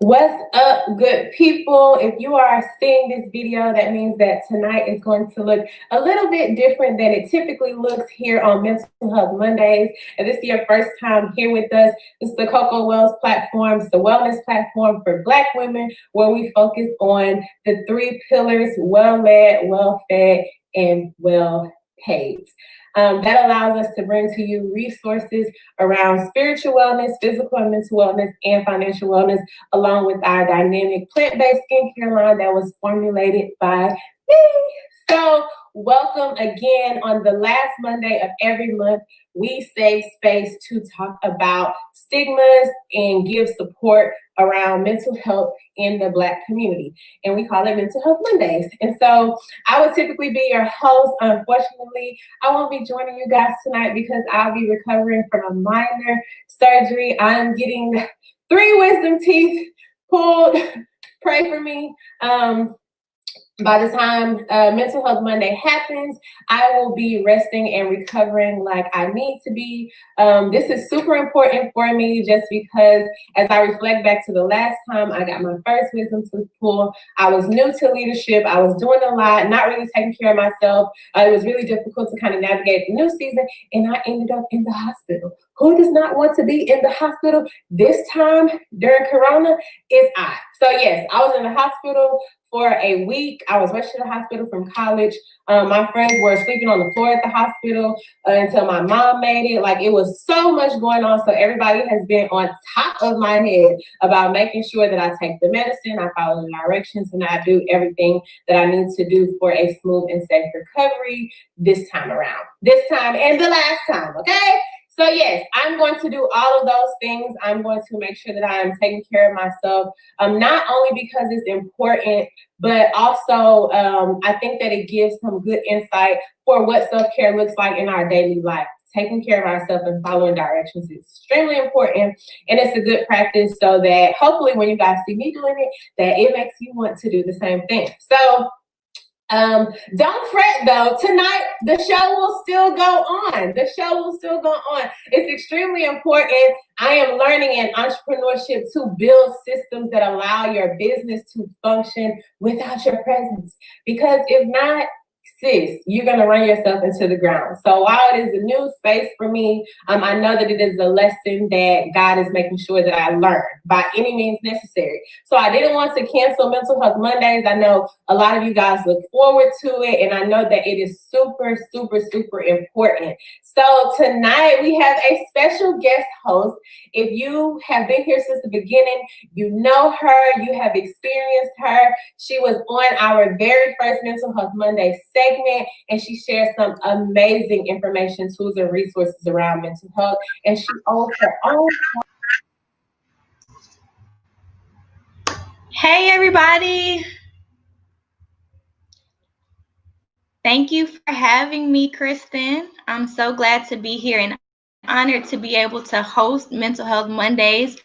What's up, good people? If you are seeing this video, that means that tonight is going to look a little bit different than it typically looks here on Mental Health Mondays. If this is your first time here with us, this is the Coco Wells platform. It's the wellness platform for Black women where we focus on the three pillars: well-led, well-fed, and well-paid. That allows us to bring to you resources around spiritual wellness, physical and mental wellness, and financial wellness, along with our dynamic plant-based skincare line that was formulated by me. So welcome again. On the last Monday of every month, we save space to talk about stigmas and give support around mental health in the Black community. And we call it Mental Health Mondays. And so I would typically be your host. Unfortunately, I won't be joining you guys tonight because I'll be recovering from a minor surgery. I'm getting 3 wisdom teeth pulled. Pray for me. By the time Mental Health Monday happens, I will be resting and recovering like I need to be. This is super important for me just because as I reflect back to the last time I got my first wisdom tooth pulled, I was new to leadership. I was doing a lot, not really taking care of myself. It was really difficult to kind of navigate the new season, and I ended up in the hospital. Who does not want to be in the hospital this time during Corona? Is I. So yes, I was in the hospital for a week. I was rushed to the hospital from college. My friends were sleeping on the floor at the hospital until my mom made it. Like, it was so much going on. So everybody has been on top of my head about making sure that I take the medicine, I follow the directions, and I do everything that I need to do for a smooth and safe recovery this time around. This time and the last time, okay? So yes, I'm going to do all of those things. I'm going to make sure that I am taking care of myself, not only because it's important, but also I think that it gives some good insight for what self-care looks like in our daily life. Taking care of ourselves and following directions is extremely important, and it's a good practice so that hopefully when you guys see me doing it, that it makes you want to do the same thing. So don't fret though. Tonight, the show will still go on. The show will still go on. It's extremely important. I am learning in entrepreneurship to build systems that allow your business to function without your presence. Because if not, sis, you're going to run yourself into the ground. So while it is a new space for me, I know that it is a lesson that God is making sure that I learn by any means necessary. So I didn't want to cancel Mental Health Mondays. I know a lot of you guys look forward to it, and I know that it is super, super, super important. So tonight we have a special guest host. If you have been here since the beginning, you know her, you have experienced her. She was on our very first Mental Health Monday segment, and she shares some amazing information, tools, and resources around mental health. And she owns her own. Hey, everybody. Thank you for having me, Kristen. I'm so glad to be here and honored to be able to host Mental Health Mondays.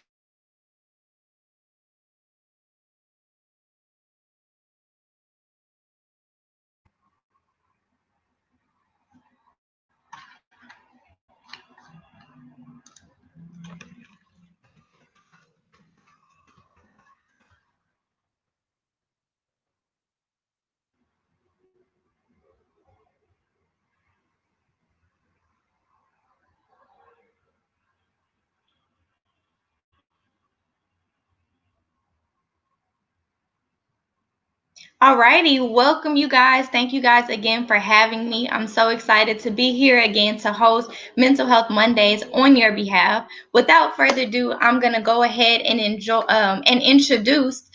Alrighty, welcome you guys. Thank you guys again for having me. I'm so excited to be here again to host Mental Health Mondays on your behalf. Without further ado, I'm gonna go ahead and introduce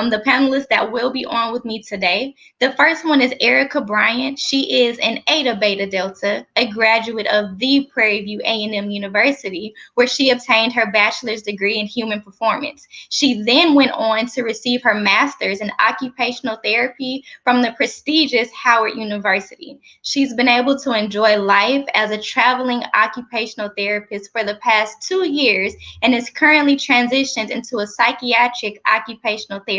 the panelists that will be on with me today. The first one is Erica Bryant. She is an Eta Beta Delta, a graduate of the Prairie View A&M University, where she obtained her bachelor's degree in human performance. She then went on to receive her master's in occupational therapy from the prestigious Howard University. She's been able to enjoy life as a traveling occupational therapist for the past 2 years and is currently transitioned into a psychiatric occupational therapist.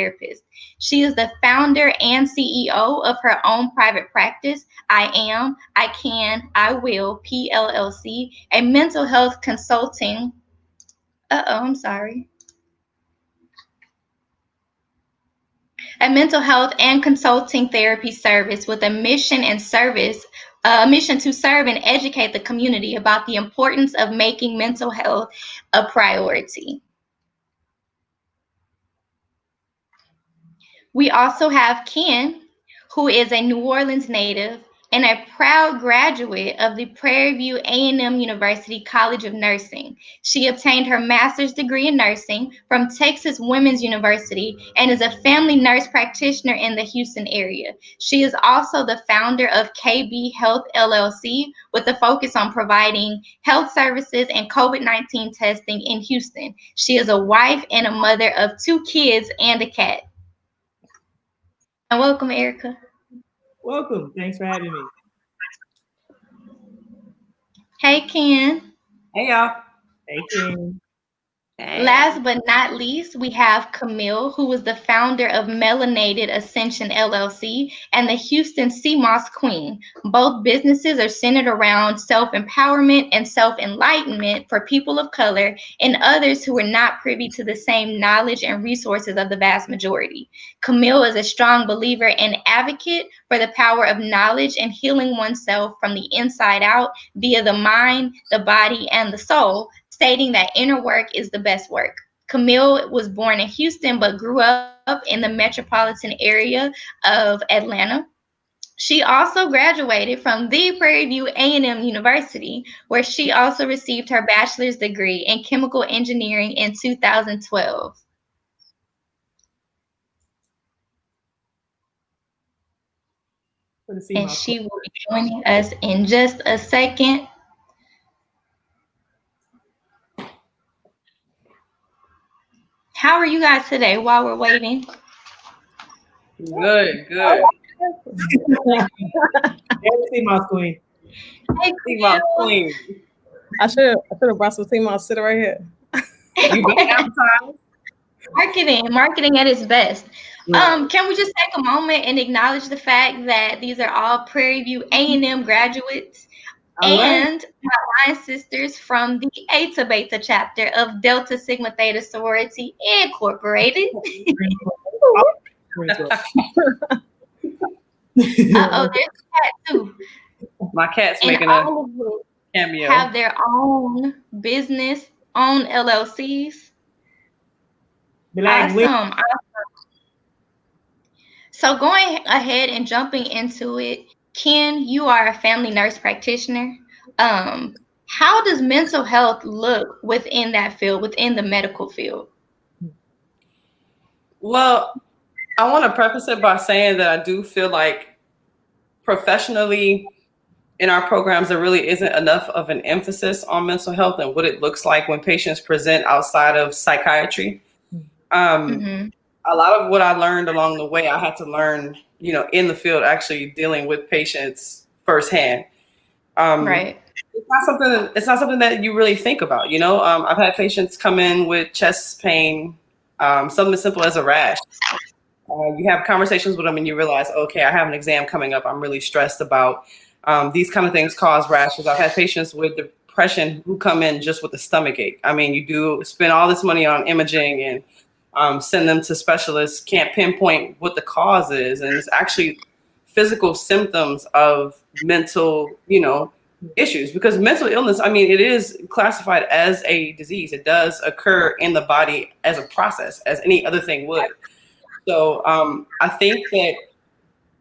She is the founder and CEO of her own private practice, I Am, I Can, I Will, PLLC, a mental health consulting. I'm sorry. a mental health and consulting therapy service with a mission to serve and educate the community about the importance of making mental health a priority. We also have Ken, who is a New Orleans native and a proud graduate of the Prairie View A&M University College of Nursing. She obtained her master's degree in nursing from Texas Women's University and is a family nurse practitioner in the Houston area. She is also the founder of KB Health LLC with a focus on providing health services and COVID-19 testing in Houston. She is a wife and a mother of 2 kids and a cat. And welcome, Erica. Welcome. Thanks for having me. Hey, Ken. Hey, y'all. Hey, Ken. Hey. Last but not least, we have Camille, who is the founder of Melanated Ascension LLC and the Houston CMOS Queen. Both businesses are centered around self-empowerment and self-enlightenment for people of color and others who are not privy to the same knowledge and resources of the vast majority. Camille is a strong believer and advocate for the power of knowledge and healing oneself from the inside out via the mind, the body, and the soul, stating that inner work is the best work. Camille was born in Houston, but grew up in the metropolitan area of Atlanta. She also graduated from the Prairie View A&M University, where she also received her bachelor's degree in chemical engineering in 2012. And she will be joining us in just a second. How are you guys today while we're waiting? Good. CMOS Queen. Hey, CMOS Queen. I should have brought some CMOS sitting right here. You better advertise. Marketing at its best. Yeah. Can we just take a moment and acknowledge the fact that these are all Prairie View A&M graduates and my line sisters from the Eta Beta chapter of Delta Sigma Theta Sorority Incorporated. There's there's a cat too. My cat's And making all a of them cameo. have their own business, own LLCs. Awesome. So going ahead and jumping into it, Ken, you are a family nurse practitioner. How does mental health look within that field, within the medical field? Well, I want to preface it by saying that I do feel like professionally in our programs, there really isn't enough of an emphasis on mental health and what it looks like when patients present outside of psychiatry. A lot of what I learned along the way, I had to learn, in the field, actually dealing with patients firsthand. Right. It's not something that you really think about. I've had patients come in with chest pain, something as simple as a rash. You have conversations with them and you realize, okay, I have an exam coming up. I'm really stressed about these kind of things cause rashes. I've had patients with depression who come in just with a stomach ache. I mean, you do spend all this money on imaging and send them to specialists, can't pinpoint what the cause is. And it's actually physical symptoms of mental, issues, because mental illness, I mean, it is classified as a disease. It does occur in the body as a process, as any other thing would. So I think that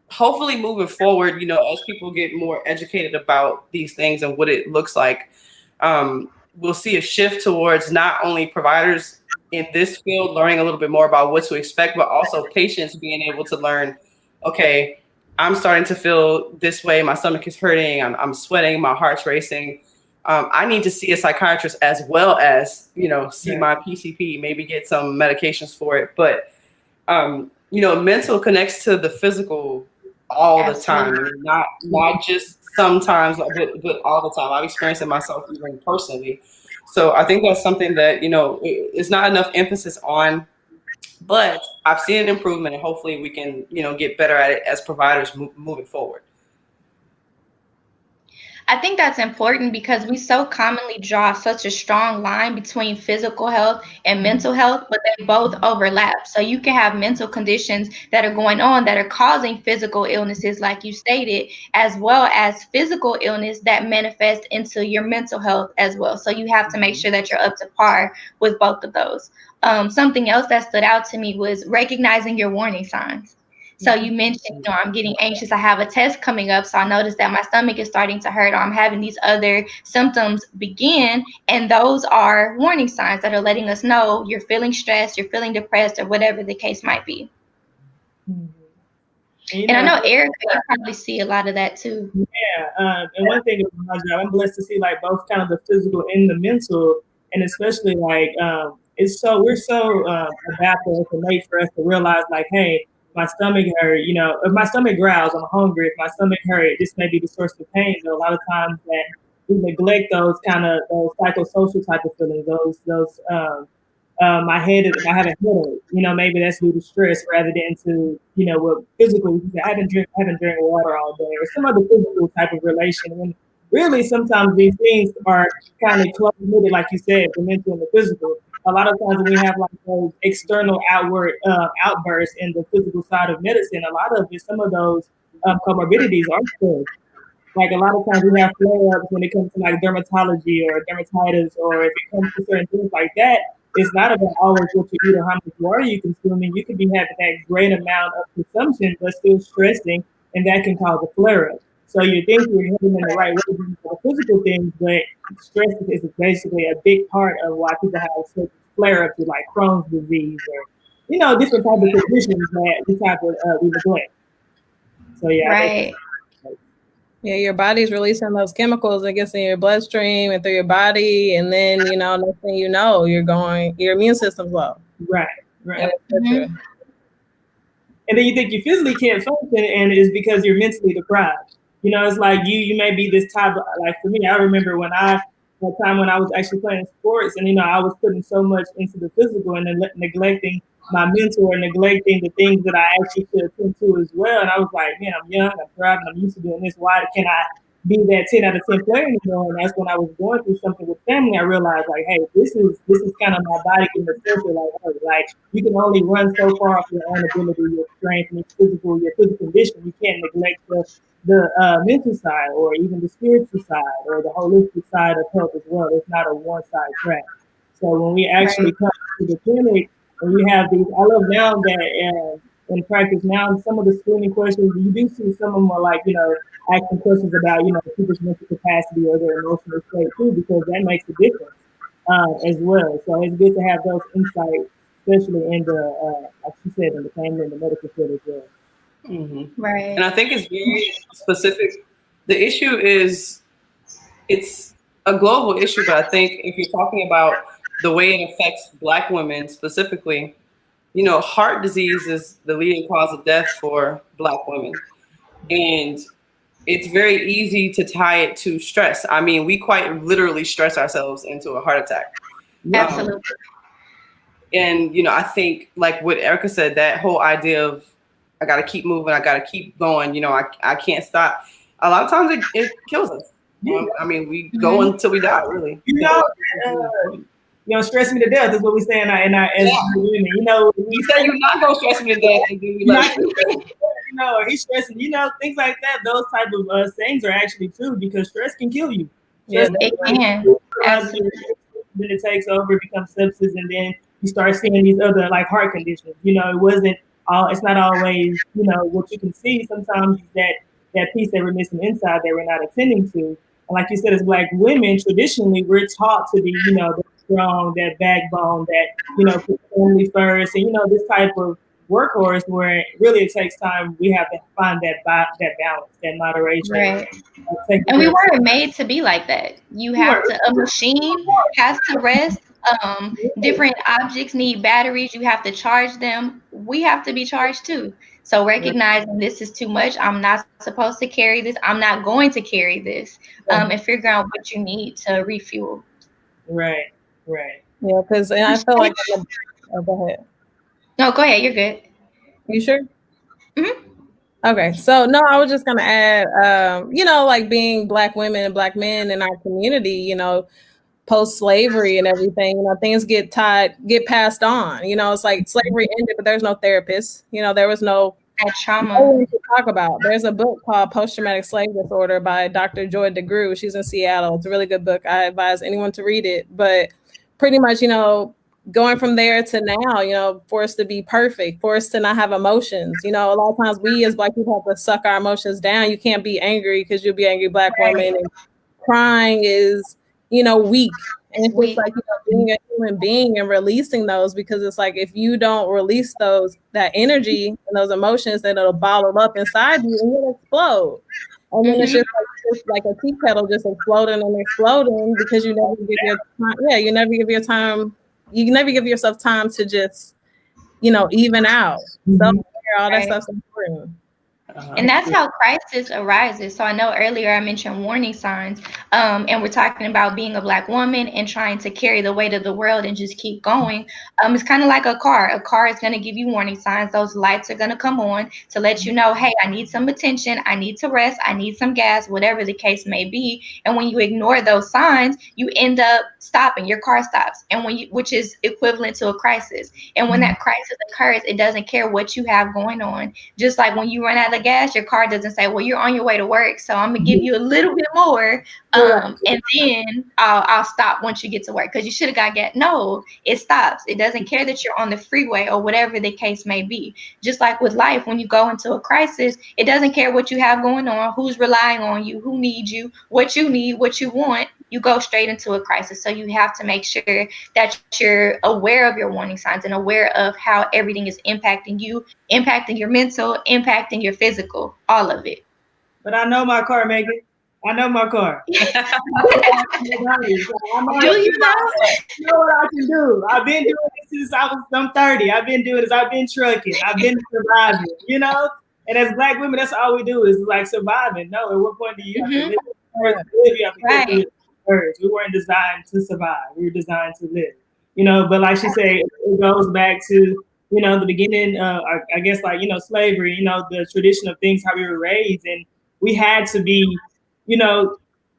hopefully moving forward, as people get more educated about these things and what it looks like, we'll see a shift towards not only providers in this field learning a little bit more about what to expect, but also patients being able to learn, okay, I'm starting to feel this way. My stomach is hurting. I'm sweating. My heart's racing. I need to see a psychiatrist as well as, see my PCP, maybe get some medications for it. But, mental connects to the physical all the time, not just sometimes, but all the time. I've experienced it myself, even personally. So I think that's something that, it's not enough emphasis on, but I've seen an improvement, and hopefully we can, get better at it as providers moving forward. I think that's important because we so commonly draw such a strong line between physical health and mental health, but they both overlap. So you can have mental conditions that are going on that are causing physical illnesses, like you stated, as well as physical illness that manifest into your mental health as well. So you have to make sure that you're up to par with both of those. Something else that stood out to me was recognizing your warning signs. So you mentioned, I'm getting anxious. I have a test coming up. So I noticed that my stomach is starting to hurt, or I'm having these other symptoms begin. And those are warning signs that are letting us know you're feeling stressed, you're feeling depressed, or whatever the case might be. And, I know Erica, you probably see a lot of that too. Yeah, and one thing about my job, I'm blessed to see like both kind of the physical and the mental, and especially like we're so adaptive. It's innate for us to realize like, hey, my stomach hurt. You know, if my stomach growls, I'm hungry. If my stomach hurt, this may be the source of pain. So a lot of times that we neglect those psychosocial type of feelings. I have a headache. You know, maybe that's due to stress rather than to, you know, what physically. I haven't drank water all day, or some other physical type of relation. And really, sometimes these things are kind of close-knitted, like you said, the mental and the physical. A lot of times when we have like those external outward outbursts in the physical side of medicine, a lot of it, some of those comorbidities are stress. Like a lot of times we have flare-ups when it comes to like dermatology or dermatitis, or if it comes to certain things like that. It's not about always what you eat or how much water you consuming. You could be having that great amount of consumption, but still stressing, and that can cause a flare-up. So you think you're heading in the right way for the physical things, but stress is basically a big part of why people have such flare-ups with like Crohn's disease or, you know, different type of conditions that we neglect. So yeah. Right. Yeah, your body's releasing those chemicals, I guess, in your bloodstream and through your body, and then, you know, next thing you know, your immune system's low. Right. Mm-hmm. And then you think you physically can't function, and it's because you're mentally deprived. You know, it's like you may be this type of, like for me, I remember the time when I was actually playing sports, and, you know, I was putting so much into the physical and neglecting my mental or neglecting the things that I actually should attend to as well. And I was like, man, I'm young, I'm thriving, I'm used to doing this. Why can I be that 10 out of 10 player anymore? And that's when I was going through something with family. I realized like, hey, this is kind of my body in the center. Like you can only run so far off your own ability, your strength, and your physical condition. You can't neglect the mental side or even the spiritual side or the holistic side of health as well. It's not a one-side track. So when we actually come to the clinic and we have these, I love now that in practice now, some of the screening questions, you do see some of them are like, you know, asking questions about, you know, people's mental capacity or their emotional state too, because that makes a difference as well. So it's good to have those insights, especially in the, like you said, in the family and the medical field as well. Mm-hmm. Right. And I think it's very specific. The issue is, it's a global issue, but I think if you're talking about the way it affects Black women specifically, you know, heart disease is the leading cause of death for Black women. And it's very easy to tie it to stress. I mean, we quite literally stress ourselves into a heart attack. Absolutely. And, you know, I think like what Erica said, that whole idea of I got to keep moving, I got to keep going, you know, I can't stop. A lot of times it kills us. I mean, we go until we die, really. You know, stress me to death is what we say in our women. You know, you say you're not gonna stress me to death, and then we like you know, he's stressing. You know, things like that. Those type of sayings are actually true because stress can kill you. Yes, it can. Absolutely. Then it takes over, becomes sepsis, and then you start seeing these other like heart conditions. You know, it's not always, you know, what you can see. Sometimes that piece that we're missing inside that we're not attending to. And like you said, as Black women, traditionally we're taught to be, you know, strong, that backbone, that, you know, put family first, and, you know, this type of workhorse where really it takes time. We have to find that balance, that moderation. Right. And we weren't made to be like that. You have to, a machine has to rest. Different objects need batteries. You have to charge them. We have to be charged too. So recognizing this is too much. I'm not supposed to carry this. I'm not going to carry this. And figure out what you need to refuel. Right. Yeah, because I feel like. Oh, go ahead. No, go ahead. You're good. You sure? Mm-hmm. Okay, so no, I was just gonna add, like being Black women and Black men in our community, post slavery and everything, things get passed on. It's like slavery ended, but there's no therapist. There was no That trauma. one to talk about. There's a book called Post Traumatic Slave Disorder by Dr. Joy DeGruy. She's in Seattle. It's a really good book. I advise anyone to read it. But pretty much, going from there to now, for us to be perfect, for us to not have emotions. A lot of times we as Black people have to suck our emotions down. You can't be angry because you'll be angry Black woman. And crying is, weak. And it's just like, being a human being and releasing those, because it's like, if you don't release that energy and those emotions, then it'll bottle up inside you and it'll explode. And then it's just like a tea kettle just exploding and exploding because you never give your time. Yeah, you never give yourself time to just, even out. So all that stuff's important. And that's how crisis arises. So I know earlier I mentioned warning signs, and we're talking about being a Black woman and trying to carry the weight of the world and just keep going. It's kind of like a car. A car is going to give you warning signs. Those lights are going to come on to let you know, hey, I need some attention. I need to rest. I need some gas, whatever the case may be. And when you ignore those signs, you end up stopping. Your car stops, and which is equivalent to a crisis. And when that crisis occurs, it doesn't care what you have going on. Just like when you run out of gas, your car doesn't say, well, you're on your way to work, so I'm gonna give you a little bit more, and then I'll stop once you get to work because you should have got gas. No, it stops. It doesn't care that you're on the freeway or whatever the case may be. Just like with life, when you go into a crisis, it doesn't care what you have going on, who's relying on you, who needs you, what you need, what you want. You go straight into a crisis. So you have to make sure that you're aware of your warning signs and aware of how everything is impacting you, impacting your mental, impacting your physical, all of it. But I know my car, Megan. I know my car. Do you know? I know what I can do. I've been doing this since I'm 30. I've been doing this. I've been trucking. I've been surviving, And as Black women, that's all we do is like surviving. No, at what point do you have to live? You have to live first. We weren't designed to survive. We were designed to live. But like she said, it goes back to, the beginning, I guess, slavery, the tradition of things, how we were raised. And we had to be,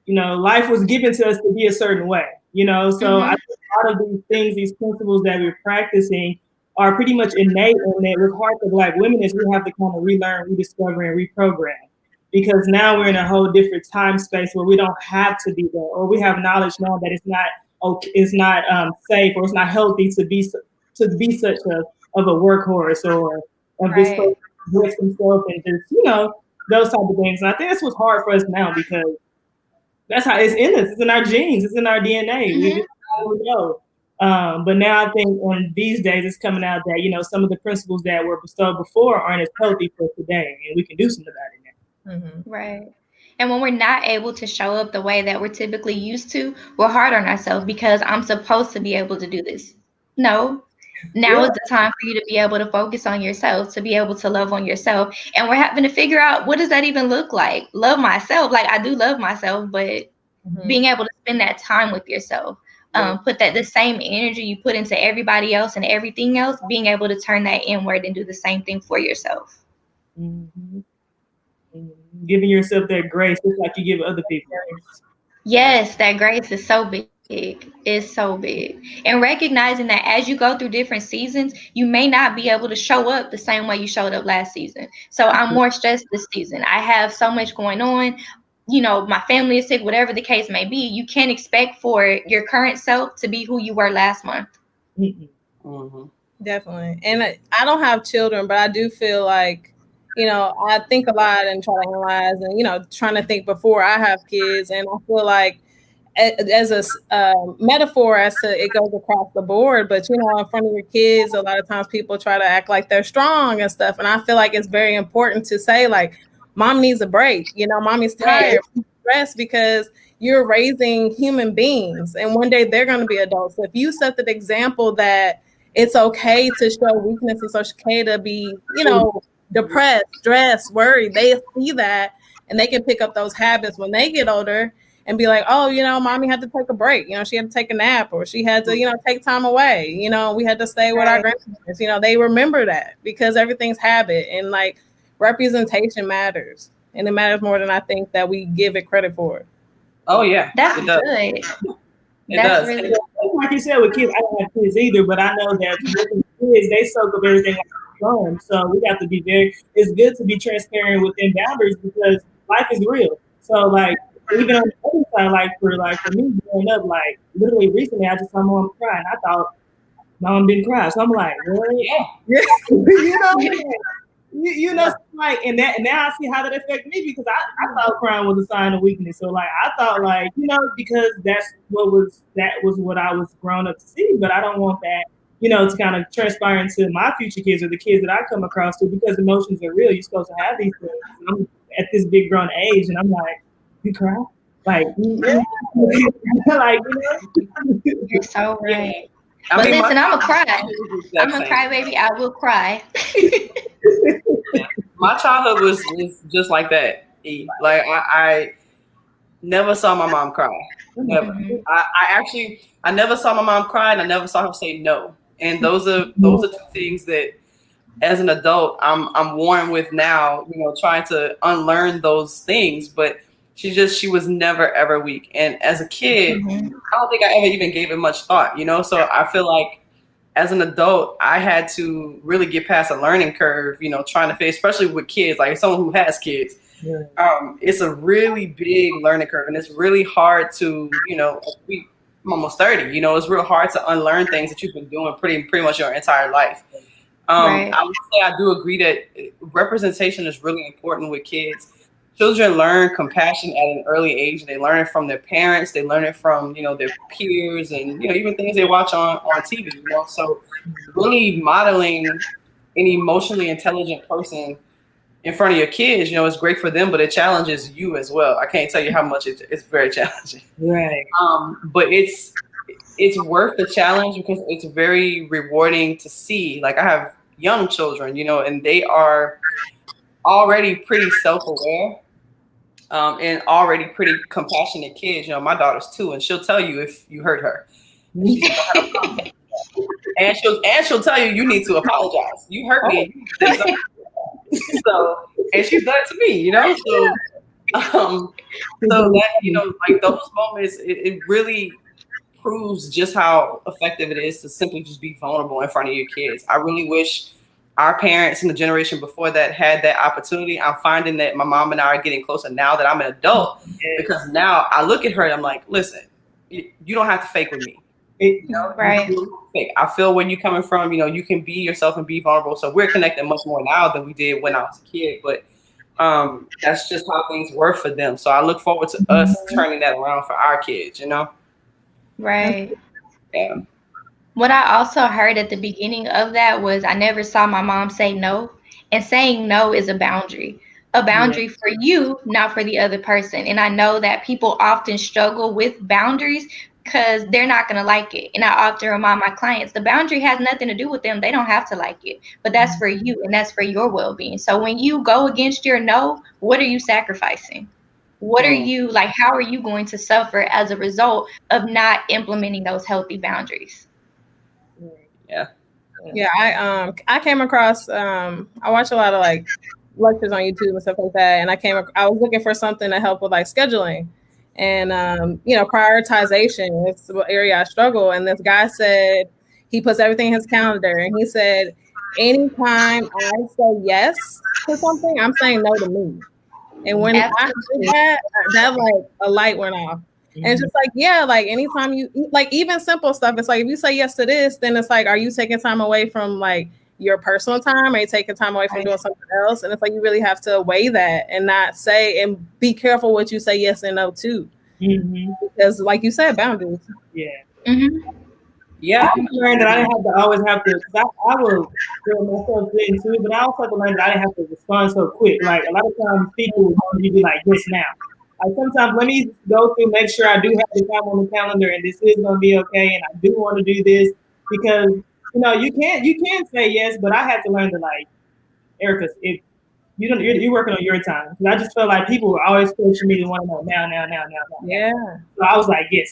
life was given to us to be a certain way, So I think a lot of these things, these principles that we're practicing are pretty much innate. And it was hard for Black women is we have to kind of relearn, rediscover, and reprogram. Because now we're in a whole different time space where we don't have to be there, or we have knowledge now that it's not safe or it's not healthy to be such of a workhorse or this person breaks himself and just those type of things. And I think that's what's hard for us now because that's how it's in us. It's in our genes. It's in our DNA. We just don't know. But now I think on these days it's coming out that some of the principles that were bestowed before aren't as healthy for today, and we can do something about it. Right. And when we're not able to show up the way that we're typically used to, we're hard on ourselves because I'm supposed to be able to do this. No, now is the time for you to be able to focus on yourself, to be able to love on yourself. And we're having to figure out, what does that even look like? Love myself. Like, I do love myself, but being able to spend that time with yourself, put the same energy you put into everybody else and everything else, being able to turn that inward and do the same thing for yourself. Giving yourself that grace just like you give other people. Yes, that grace is so big. It's so big. And recognizing that as you go through different seasons, you may not be able to show up the same way you showed up last season. So I'm more stressed this season. I have so much going on. My family is sick, whatever the case may be. You can't expect for your current self to be who you were last month. Definitely. And I don't have children, but I do feel like, I think a lot and try to analyze and, trying to think before I have kids. And I feel like as a metaphor as to it goes across the board, but, in front of your kids, a lot of times people try to act like they're strong and stuff. And I feel like it's very important to say, like, mom needs a break. Mommy's tired, stressed, because you're raising human beings and one day they're going to be adults. So if you set the example that it's okay to show weakness, it's okay to be, depressed, stressed, worried, they see that and they can pick up those habits when they get older and be like, oh, mommy had to take a break. She had to take a nap, or she had to, take time away. We had to stay with our grandparents. They remember that because everything's habit. And like representation matters, and it matters more than I think that we give it credit for. Oh yeah, That's it does. good. It That's does. really Like you said with kids, I don't have kids either, but I know that with kids, they soak up everything like fun. So we have to be it's good to be transparent within boundaries because life is real. So like even on the other side, like for me growing up, like literally recently I just saw my mom cry and I thought mom didn't cry. So I'm like, really? Yeah. You know, like, and now I see how that affected me because I thought crying was a sign of weakness. So like, I thought like, because that was what I was grown up to see, but I don't want that, to kind of transpire into my future kids or the kids that I come across to because emotions are real. You're supposed to have these things. I'm at this big grown age and I'm like, you cry? Like, like, you're so right. I But mean, listen, I'm a cry. I'm a same. cry baby. I will cry. My childhood was just like that. Like I never saw my mom cry. Never. Mhm. I never saw my mom cry, and I never saw her say no. And those are two things that, as an adult, I'm worn with now. Trying to unlearn those things. But she was never ever weak. And as a kid, Mhm. I don't think I ever even gave it much thought. So I feel like, as an adult, I had to really get past a learning curve, trying to face, especially with kids, like someone who has kids. Yeah. It's a really big learning curve, and it's really hard to, I'm almost 30, it's real hard to unlearn things that you've been doing pretty much your entire life. Right. I would say I do agree that representation is really important with kids. Children learn compassion at an early age. They learn it from their parents. They learn it from, their peers and, even things they watch on TV, So really modeling an emotionally intelligent person in front of your kids, is great for them, but it challenges you as well. I can't tell you how much it's very challenging. Right. But it's worth the challenge because it's very rewarding to see. Like, I have young children, and they are already pretty self-aware. And already pretty compassionate kids. My daughter's 2, and she'll tell you if you hurt her. And she'll tell you need to apologize. You hurt me. So, and she's done it to me, So that, like those moments, it really proves just how effective it is to simply just be vulnerable in front of your kids. I really wish our parents and the generation before that had that opportunity. I'm finding that my mom and I are getting closer now that I'm an adult, because now I look at her and I'm like, listen, you don't have to fake with me. Right. I feel where you're coming from. You can be yourself and be vulnerable. So we're connected much more now than we did when I was a kid. But that's just how things were for them. So I look forward to us turning that around for our kids, Right. Yeah. What I also heard at the beginning of that was I never saw my mom say no. And saying no is a boundary. A boundary for you, not for the other person. And I know that people often struggle with boundaries because they're not going to like it. And I often remind my clients, the boundary has nothing to do with them. They don't have to like it. But that's for you, and that's for your well-being. So when you go against your no, what are you sacrificing? What are you, like, how are you going to suffer as a result of not implementing those healthy boundaries? Yeah, I came across I watch a lot of like lectures on YouTube and stuff like that, and I was looking for something to help with like scheduling and prioritization. It's the area I struggle. And this guy said he puts everything in his calendar, and he said, anytime I say yes to something, I'm saying no to me. And when I did that like a light went off. And it's just like, yeah, like anytime you, like even simple stuff, it's like, if you say yes to this, then it's like, are you taking time away from like your personal time? Are you taking time away from doing something else? And it's like, you really have to weigh that and not say, and be careful what you say yes and no to. Because like you said, boundaries. Yeah. Yeah. I learned that I didn't have to always have to, because I will feel myself into it, but I also had to learn that I didn't have to respond so quick. Like a lot of times people will be like, yes, now. Like sometimes let me go through, make sure I do have the time on the calendar and this is going to be okay. And I do want to do this because, you can say yes, but I had to learn to like, Erica, if you're working on your time. Because I just felt like people were always pushing me to want to know now. Yeah. So I was like, yes,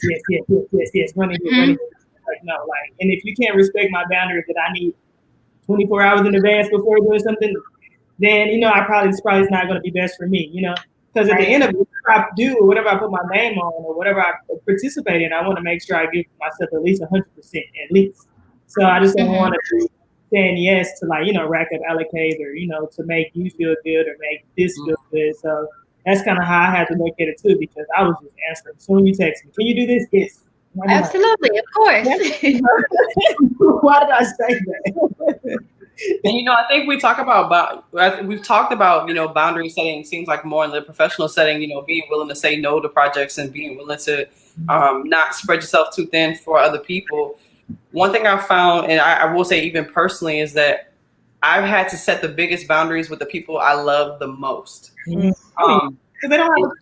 running it. Like, no, like, and if you can't respect my boundaries that I need 24 hours in advance before doing something, then, you know, it's probably not going to be best for me, you know, because at the end of it, whatever I do or whatever I put my name on or whatever I participate in, I want to make sure I give myself at least 100% at least. So I just don't want to be saying yes to, like, you know, rack up allocates or, you know, to make you feel good or make this feel good. So that's kind of how I had to look at it too, because I was just answering. As soon as you text me, can you do this? Yes. Absolutely, of course. Why did I say that? And, you know, I think we've talked about, you know, boundary setting. It seems like more in the professional setting, you know, being willing to say no to projects and being willing to not spread yourself too thin for other people. One thing I found, and I will say even personally, is that I've had to set the biggest boundaries with the people I love the most. They don't have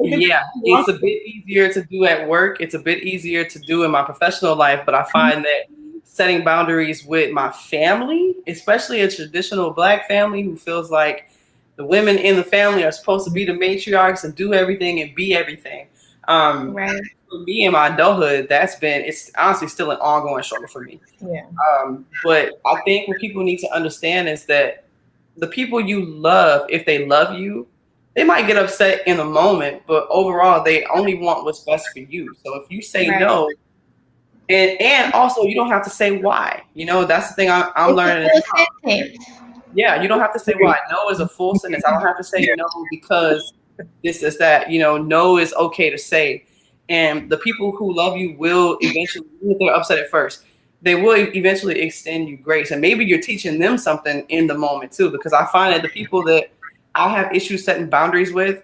it's a bit easier to do at work. It's a bit easier to do in my professional life, but I find that setting boundaries with my family, especially a traditional Black family who feels like the women in the family are supposed to be the matriarchs and do everything and be everything. For me in my adulthood, it's honestly still an ongoing struggle for me. Yeah. But I think what people need to understand is that the people you love, if they love you, they might get upset in the moment, but overall, they only want what's best for you. So if you say no, and also you don't have to say why. You know, that's the thing I'm learning. Yeah, you don't have to say why. No is a full sentence. I don't have to say no because this is that. You know, no is okay to say. And the people who love you will eventually, even if they're upset at first, they will eventually extend you grace. And maybe you're teaching them something in the moment too, because I find that the people that I have issues setting boundaries with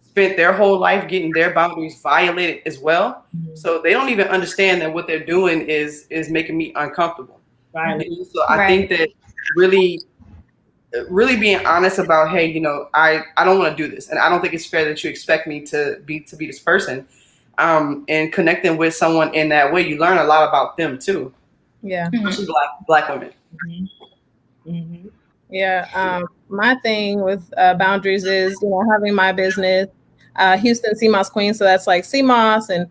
spent their whole life getting their boundaries violated as well. So they don't even understand that what they're doing is making me uncomfortable. Right. So I think that really being honest about, hey, you know, I don't want to do this, and I don't think it's fair that you expect me to be this person. And connecting with someone in that way, you learn a lot about them too. Yeah. Especially Black women. Yeah. My thing with boundaries is, you know, having my business, Houston CMOS Queen. So that's like CMOS, and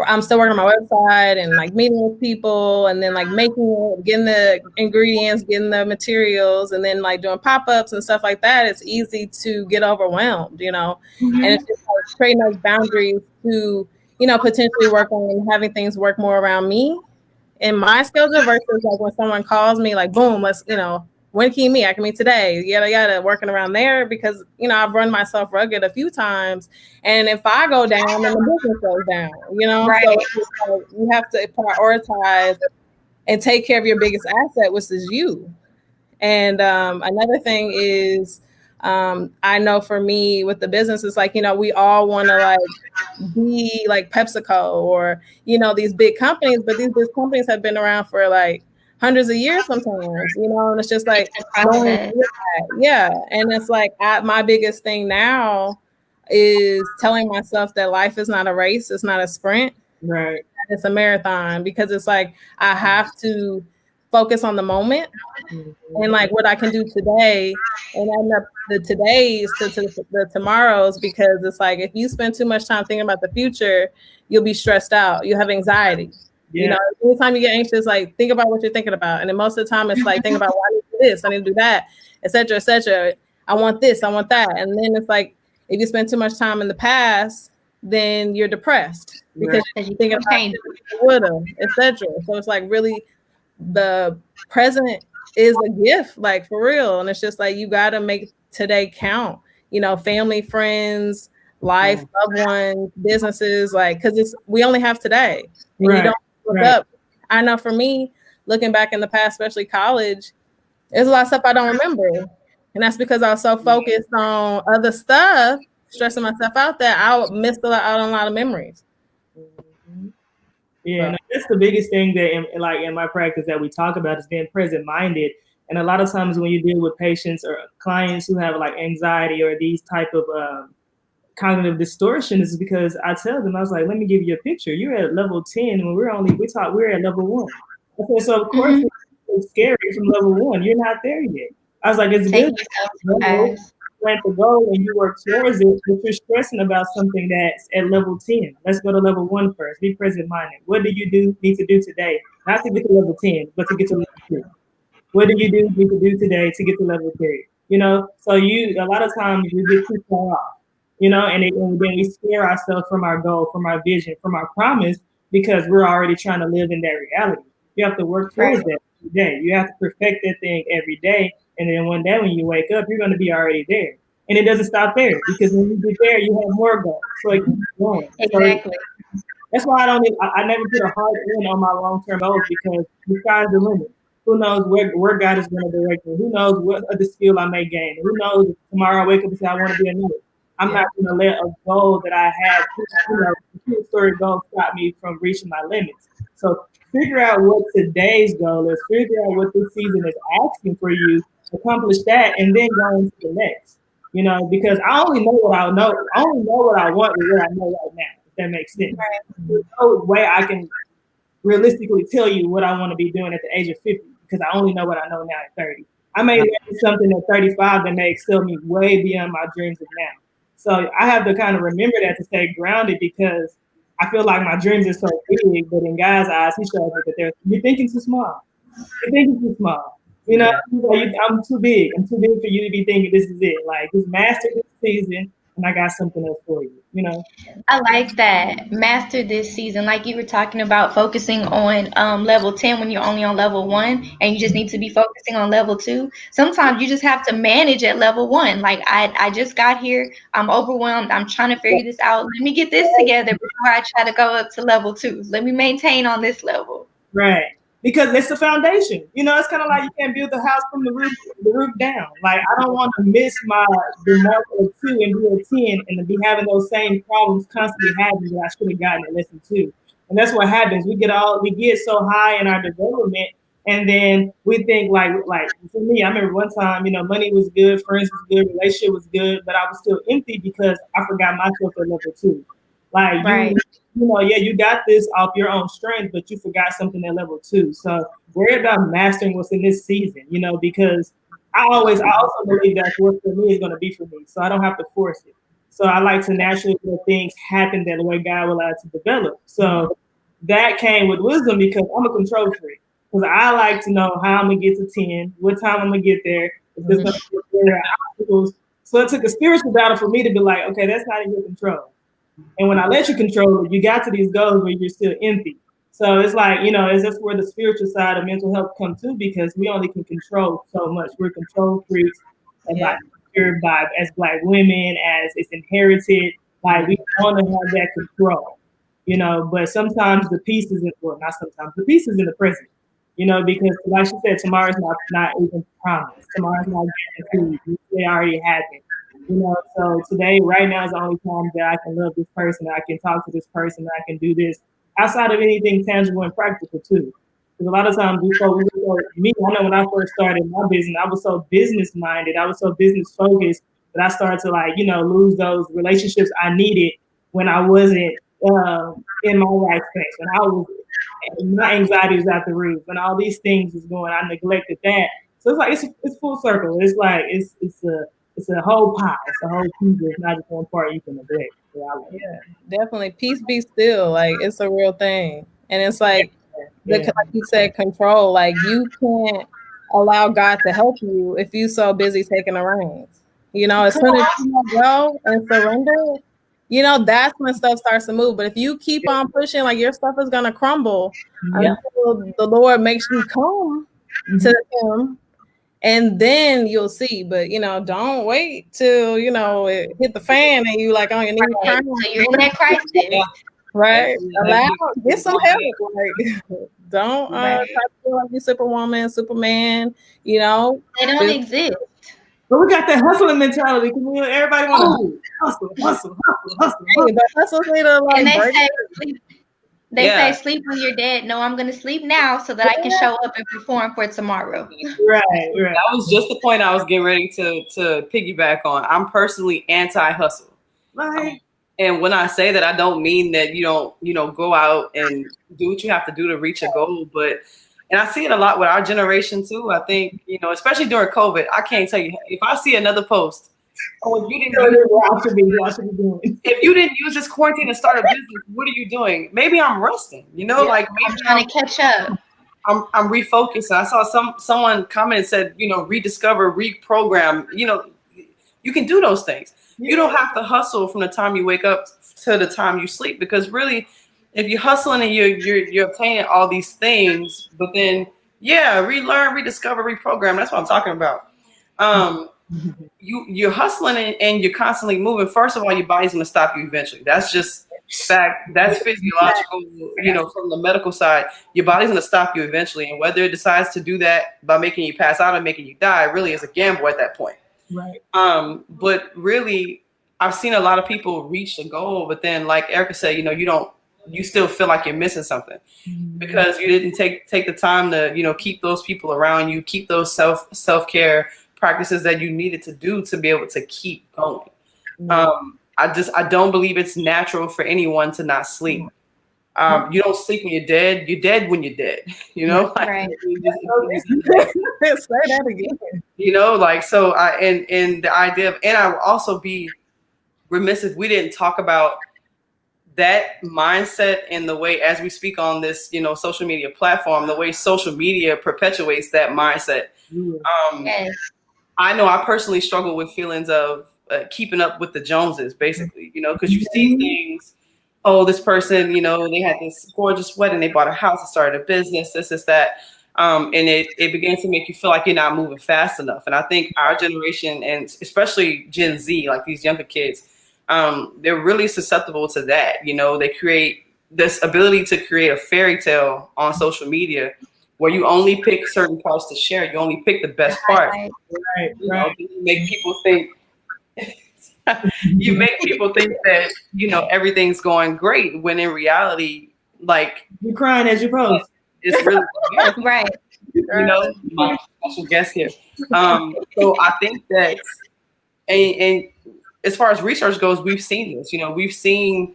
I'm still working on my website and like meeting with people and then like making it, getting the ingredients, getting the materials, and then like doing pop-ups and stuff like that. It's easy to get overwhelmed, you know, and it's just like creating those boundaries to, you know, potentially work on having things work more around me and my schedule versus like when someone calls me, like, boom, let's, you know, when can you meet? I can meet today. Yada, yada, working around there because, you know, I've run myself rugged a few times. And if I go down, then the business goes down, you know? So it's just like, you have to prioritize and take care of your biggest asset, which is you. And another thing is, I know for me with the business, it's like, you know, we all want to like be like PepsiCo or, you know, these big companies, but these big companies have been around for like hundreds of years sometimes, you know, and it's just like, yeah. And it's like, my biggest thing now is telling myself that life is not a race. It's not a sprint. Right. It's a marathon, because it's like, I have to focus on the moment and like what I can do today and end up the todays to the tomorrows, because it's like, if you spend too much time thinking about the future, you'll be stressed out. You'll have anxiety. Yeah. You know, anytime you get anxious, like think about what you're thinking about. And then most of the time it's like, think about, well, I need to do this, I need to do that, etc., etc. I want this, I want that. And then it's like, if you spend too much time in the past, then you're depressed because you're thinking about woulda, etc. So it's like, really, the present is a gift, like for real. And it's just like, you got to make today count, you know, family, friends, life, loved ones, businesses, like, because we only have today. And you don't look up. I know for me, looking back in the past, especially college, there's a lot of stuff I don't remember. And that's because I was so focused on other stuff, stressing myself out, that I missed out on a lot of memories. Yeah, and that's the biggest thing that in my practice that we talk about is being present-minded. And a lot of times when you deal with patients or clients who have like anxiety or these type of cognitive distortions, is because I tell them, I was like, let me give you a picture. You're at level 10 when we're at level 1. Okay, so of course it's scary from level 1. You're not there yet. I was like, it's good. Plan to go and you work towards it, but you're stressing about something that's at level 10. Let's go to level 1 first. Be present-minded. What do you need to do today? Not to get to level 10, but to get to level 3. What do you need to do today to get to level 3? you know? So a lot of times we get too far off, you know, and then we scare ourselves from our goal, from our vision, from our promise, because we're already trying to live in that reality. You have to work towards that every day. You have to perfect that thing every day. And then one day when you wake up, you're going to be already there. And it doesn't stop there, because when you get there, you have more goals. So it keeps going. Exactly. So that's why I never put a hard end on my long-term goals, because the sky's the limit. Who knows where God is going to direct me? Who knows what other skill I may gain? Who knows if tomorrow I wake up and say I want to be a nurse? I'm not going to let a goal that I have, a two-story goal, stop me from reaching my limits. So figure out what today's goal is. Figure out what this season is asking for you. Accomplish that, and then go into the next. You know, because I only know what I know. I only know what I want with what I know right now. If that makes sense. Right. There's no way I can realistically tell you what I want to be doing at the age of 50, because I only know what I know now at 30. I may learn something at 35 that may excel me way beyond my dreams of now. So I have to kind of remember that to stay grounded, because I feel like my dreams are so big, but in God's eyes, He shows me that you're thinking too small. You're thinking too small. You know, I'm too big. I'm too big for you to be thinking this is it. Like, just master this season, and I got something else for you. You know. I like that. Master this season, like you were talking about, focusing on level 10 when you're only on level 1, and you just need to be focusing on level 2. Sometimes you just have to manage at level 1. Like I just got here, I'm overwhelmed, I'm trying to figure this out. Let me get this together before I try to go up to level 2. Let me maintain on this level. Right. Because it's the foundation. You know, it's kind of like you can't build the house from the roof down. Like, I don't want to miss the mark of 2 and be a 10 and to be having those same problems constantly happening that I should have gotten at lesson 2. And that's what happens. We get so high in our development, and then we think like for me, I remember one time, you know, money was good, friends was good, relationship was good, but I was still empty because I forgot myself at level 2. Like, right. You know, yeah, you got this off your own strength, but you forgot something at level 2. So worry about mastering what's in this season, you know, because I also believe that what's for me is going to be for me. So I don't have to force it. So I like to naturally let things happen that the way God will allow it to develop. So that came with wisdom, because I'm a control freak. Because I like to know how I'm going to get to 10, what time I'm going to get there, if there's going to be obstacles. So it took a spiritual battle for me to be like, okay, that's not in your control. And when I let you control it, you got to these goals where you're still empty. So it's like, you know, it's just where the spiritual side of mental health comes to, because we only can control so much. We're control freaks as Black women, as it's inherited. Like, we want to have that control, you know, but sometimes the peace isn't, well, not sometimes, the peace is in the present, you know, because like she said, tomorrow's not even promised. Tomorrow's not guaranteed. They already happened. You know, so today, right now, is the only time that I can love this person, that I can talk to this person, that I can do this outside of anything tangible and practical too. Because a lot of times I know when I first started my business, I was so business minded, I was so business focused that I started to, like, you know, lose those relationships I needed when I wasn't in my right space. When my anxiety was at the roof, and all these things was going, I neglected that. So it's like it's full circle. It's like it's a whole pie. It's a whole piece. It's not just one part you can neglect. Yeah, definitely. Peace be still. Like, it's a real thing. And it's like, like you said, control. Like, you can't allow God to help you if you're so busy taking the reins. You know, as soon as you go and surrender, you know, that's when stuff starts to move. But if you keep on pushing, like, your stuff is going to crumble until the Lord makes you come to Him. And then you'll see, but, you know, don't wait till, you know, it hit the fan and you like on your knees. Right. So you're in that crisis. Right. Get some help. Like, don't try to feel like you're Superwoman, Superman, you know. They don't exist. But we got that hustling mentality, because everybody want to hustle. Hey, but hustles need to, like, and they break. say sleep when you're dead. No, I'm going to sleep now so that I can show up and perform for tomorrow. Right. That was just the point I was getting ready to piggyback on. I'm personally anti-hustle. Right. And when I say that, I don't mean that you don't, you know, go out and do what you have to do to reach a goal. And I see it a lot with our generation too. I think, you know, especially during COVID, I can't tell you, if I see another post, if you didn't use this quarantine to start a business, what are you doing? Maybe I'm resting, you know, like maybe I'm trying to catch up. I'm refocused. I saw someone comment and said, rediscover, reprogram. You can do those things. You don't have to hustle from the time you wake up to the time you sleep, because really, if you're hustling and you're obtaining all these things, but then relearn, rediscover, reprogram. That's what I'm talking about. You're hustling and you're constantly moving. First of all, your body's going to stop you eventually. That's just fact. That's physiological. From the medical side, your body's going to stop you eventually. And whether it decides to do that by making you pass out or making you die, really is a gamble at that point. Right. But really, I've seen a lot of people reach the goal, but then, like Erica said, you still feel like you're missing something because you didn't take the time to, keep those people around you, keep those self-care practices that you needed to do to be able to keep going. I don't believe it's natural for anyone to not sleep. You don't sleep when you're dead. You're dead when you're dead. Right. Say that again. So and the idea of, and I will also be remiss if we didn't talk about that mindset and the way, as we speak on this, social media platform, the way social media perpetuates that mindset. Yes. I know I personally struggle with feelings of keeping up with the Joneses, basically, because you see things. Oh, this person, they had this gorgeous wedding, they bought a house, they started a business, this, that. And it begins to make you feel like you're not moving fast enough. And I think our generation, and especially Gen Z, like these younger kids, they're really susceptible to that. They create this ability to create a fairy tale on social media where you only pick certain parts to share. You only pick the best part. Right. You make people think that, everything's going great, when in reality, like, you're crying as you post. It's really Right. My special guest here. So I think that, and as far as research goes, we've seen this. We've seen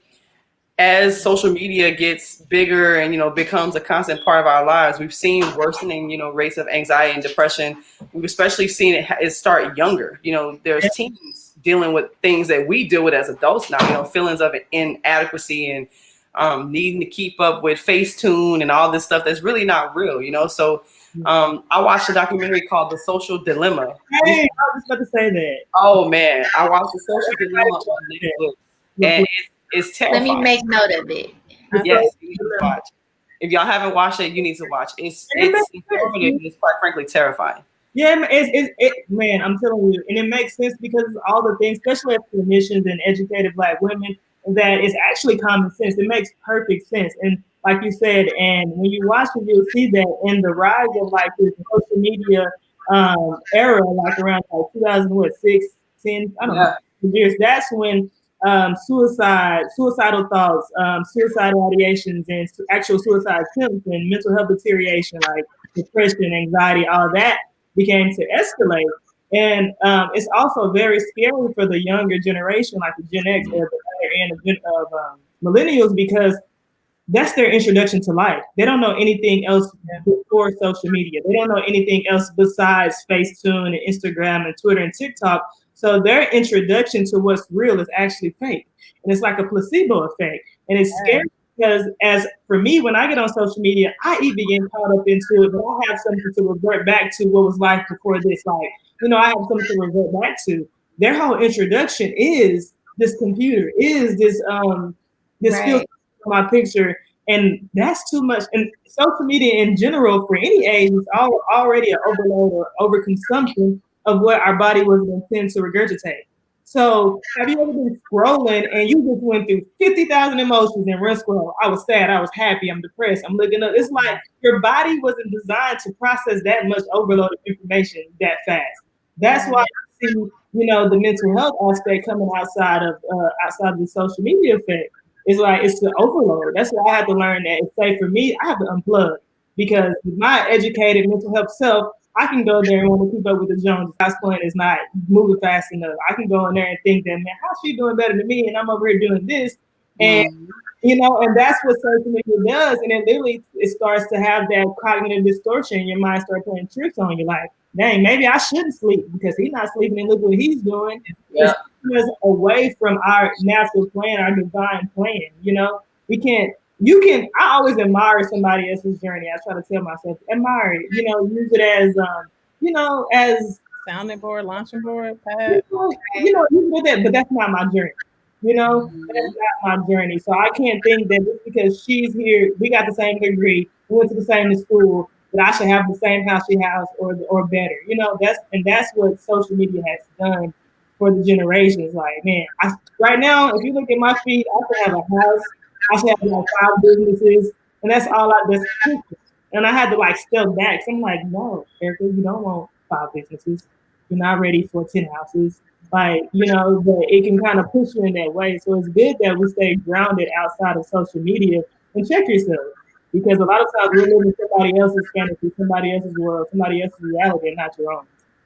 as social media gets bigger and becomes a constant part of our lives, we've seen worsening rates of anxiety and depression. We've especially seen it start younger. There's teens dealing with things that we deal with as adults now. Feelings of inadequacy and needing to keep up with Facetune and all this stuff that's really not real. So I watched a documentary called The Social Dilemma. Hey, I was just about to say that. Oh man, I watched The Social Dilemma on Netflix, and it's terrifying. Let me make note of it. Yes, you need to watch. If y'all haven't watched it, you need to watch. It's informative. It's quite frankly terrifying. Yeah, man, I'm telling you, and it makes sense because all the things, especially as clinicians and educated Black women, that is actually common sense. It makes perfect sense. And like you said, and when you watch it, you'll see that in the rise of like this social media era, like around like 2006, 10, I don't know, years. That's when suicidal thoughts, suicidal ideations, and actual suicide attempts and mental health deterioration, like depression, anxiety, all that began to escalate. And it's also very scary for the younger generation, like the Gen X or the other end of millennials, because that's their introduction to life. They don't know anything else before social media. They don't know anything else besides Facetune and Instagram and Twitter and TikTok. So their introduction to what's real is actually fake. And it's like a placebo effect. And it's scary because, as for me, when I get on social media, I even get caught up into it, but I have something to revert back to what was life before this. Like, I have something to revert back to. Their whole introduction is this computer, is this filter on my picture. And that's too much. And social media in general, for any age, is already an overload or overconsumption of what our body was intended to regurgitate. So have you ever been scrolling and you just went through 50,000 emotions in one scroll? I was sad, I was happy, I'm depressed, I'm looking up. It's like your body wasn't designed to process that much overload of information that fast. That's why I see, the mental health aspect coming outside of the social media effect. It's like it's the overload. That's why I had to learn that. It's safe for me, I have to unplug, because with my educated mental health self, I can go there and want to keep up with the Joneses. House plan is not moving fast enough. I can go in there and think that, man, how's she doing better than me? And I'm over here doing this. And, and that's what social media does. And then literally it starts to have that cognitive distortion. Your mind starts playing tricks on you. Like, dang, maybe I shouldn't sleep because he's not sleeping and look what he's doing. Yeah. It's away from our natural plan, our divine plan. We I always admire somebody else's journey. I try to tell myself, admire it, use it as, as Sounding board, launching board, pad. you can do that, but that's not my journey. That's not my journey. So I can't think that just because she's here, we got the same degree, we went to the same school, that I should have the same house she has or better. That's what social media has done for the generations. Like, man, right now, if you look at my feed, I should have a house, I should have like 5 businesses, and that's all that's stupid. And I had to like step back. So I'm like, no, Erica, you don't want 5 businesses. You're not ready for 10 houses. Like, but it can kind of push you in that way. So it's good that we stay grounded outside of social media and check yourself. Because a lot of times we're living somebody else's fantasy, somebody else's world, somebody else's reality, and not your own.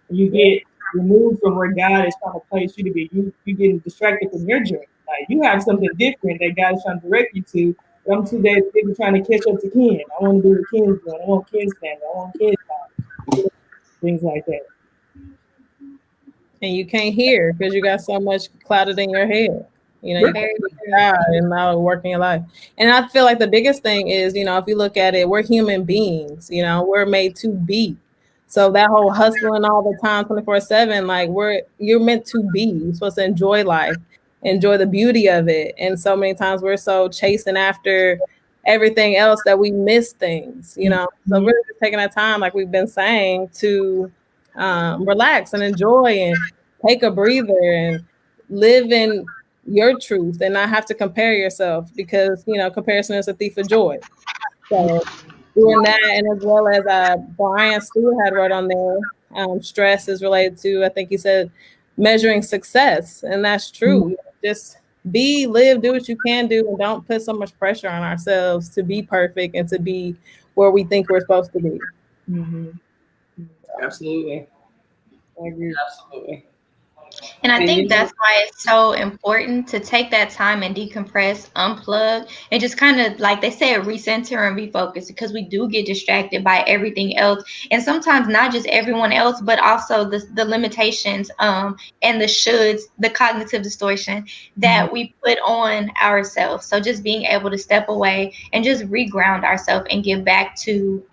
And you get removed from where God is trying to place you to be. You're getting distracted from your journey. Like, you have something different that God is trying to direct you to. But I'm too busy trying to catch up to Ken. I want to do what Ken's doing. I want Ken's family. I want Ken's house. Things like that. And you can't hear because you got so much clouded in your head. You can't God and now working your life. And I feel like the biggest thing is, if you look at it, we're human beings, we're made to be. So that whole hustling all the time, 24/7, like you're meant to be. You're supposed to enjoy life, enjoy the beauty of it. And so many times we're so chasing after everything else that we miss things, So really just taking that time, like we've been saying, to relax and enjoy and take a breather and live in your truth and not have to compare yourself, because comparison is a thief of joy. So doing that, and as well as Brian Stewart had wrote on there, stress is related to, I think he said, measuring success, and that's true. Just live, do what you can do, and don't put so much pressure on ourselves to be perfect and to be where we think we're supposed to be. Mm-hmm. Absolutely. I agree. Absolutely. And I think that's why it's so important to take that time and decompress, unplug, and just kind of, like they say, recenter and refocus, because we do get distracted by everything else. And sometimes not just everyone else, but also the limitations and the shoulds, the cognitive distortion that we put on ourselves. So just being able to step away and just reground ourselves and get back to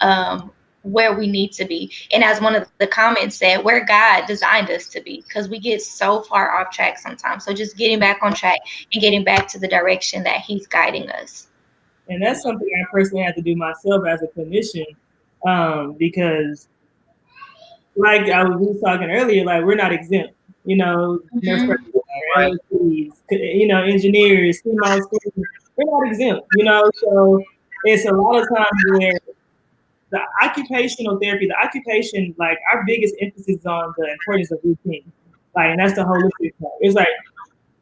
where we need to be. And as one of the comments said, where God designed us to be, because we get so far off track sometimes. So just getting back on track and getting back to the direction that He's guiding us. And that's something I personally had to do myself as a clinician, because like I was talking earlier, like we're not exempt, nurse engineers, female schools, we're not exempt, so it's a lot of times where the occupational therapy, like our biggest emphasis is on the importance of routine. Like, and that's the holistic part. It's like,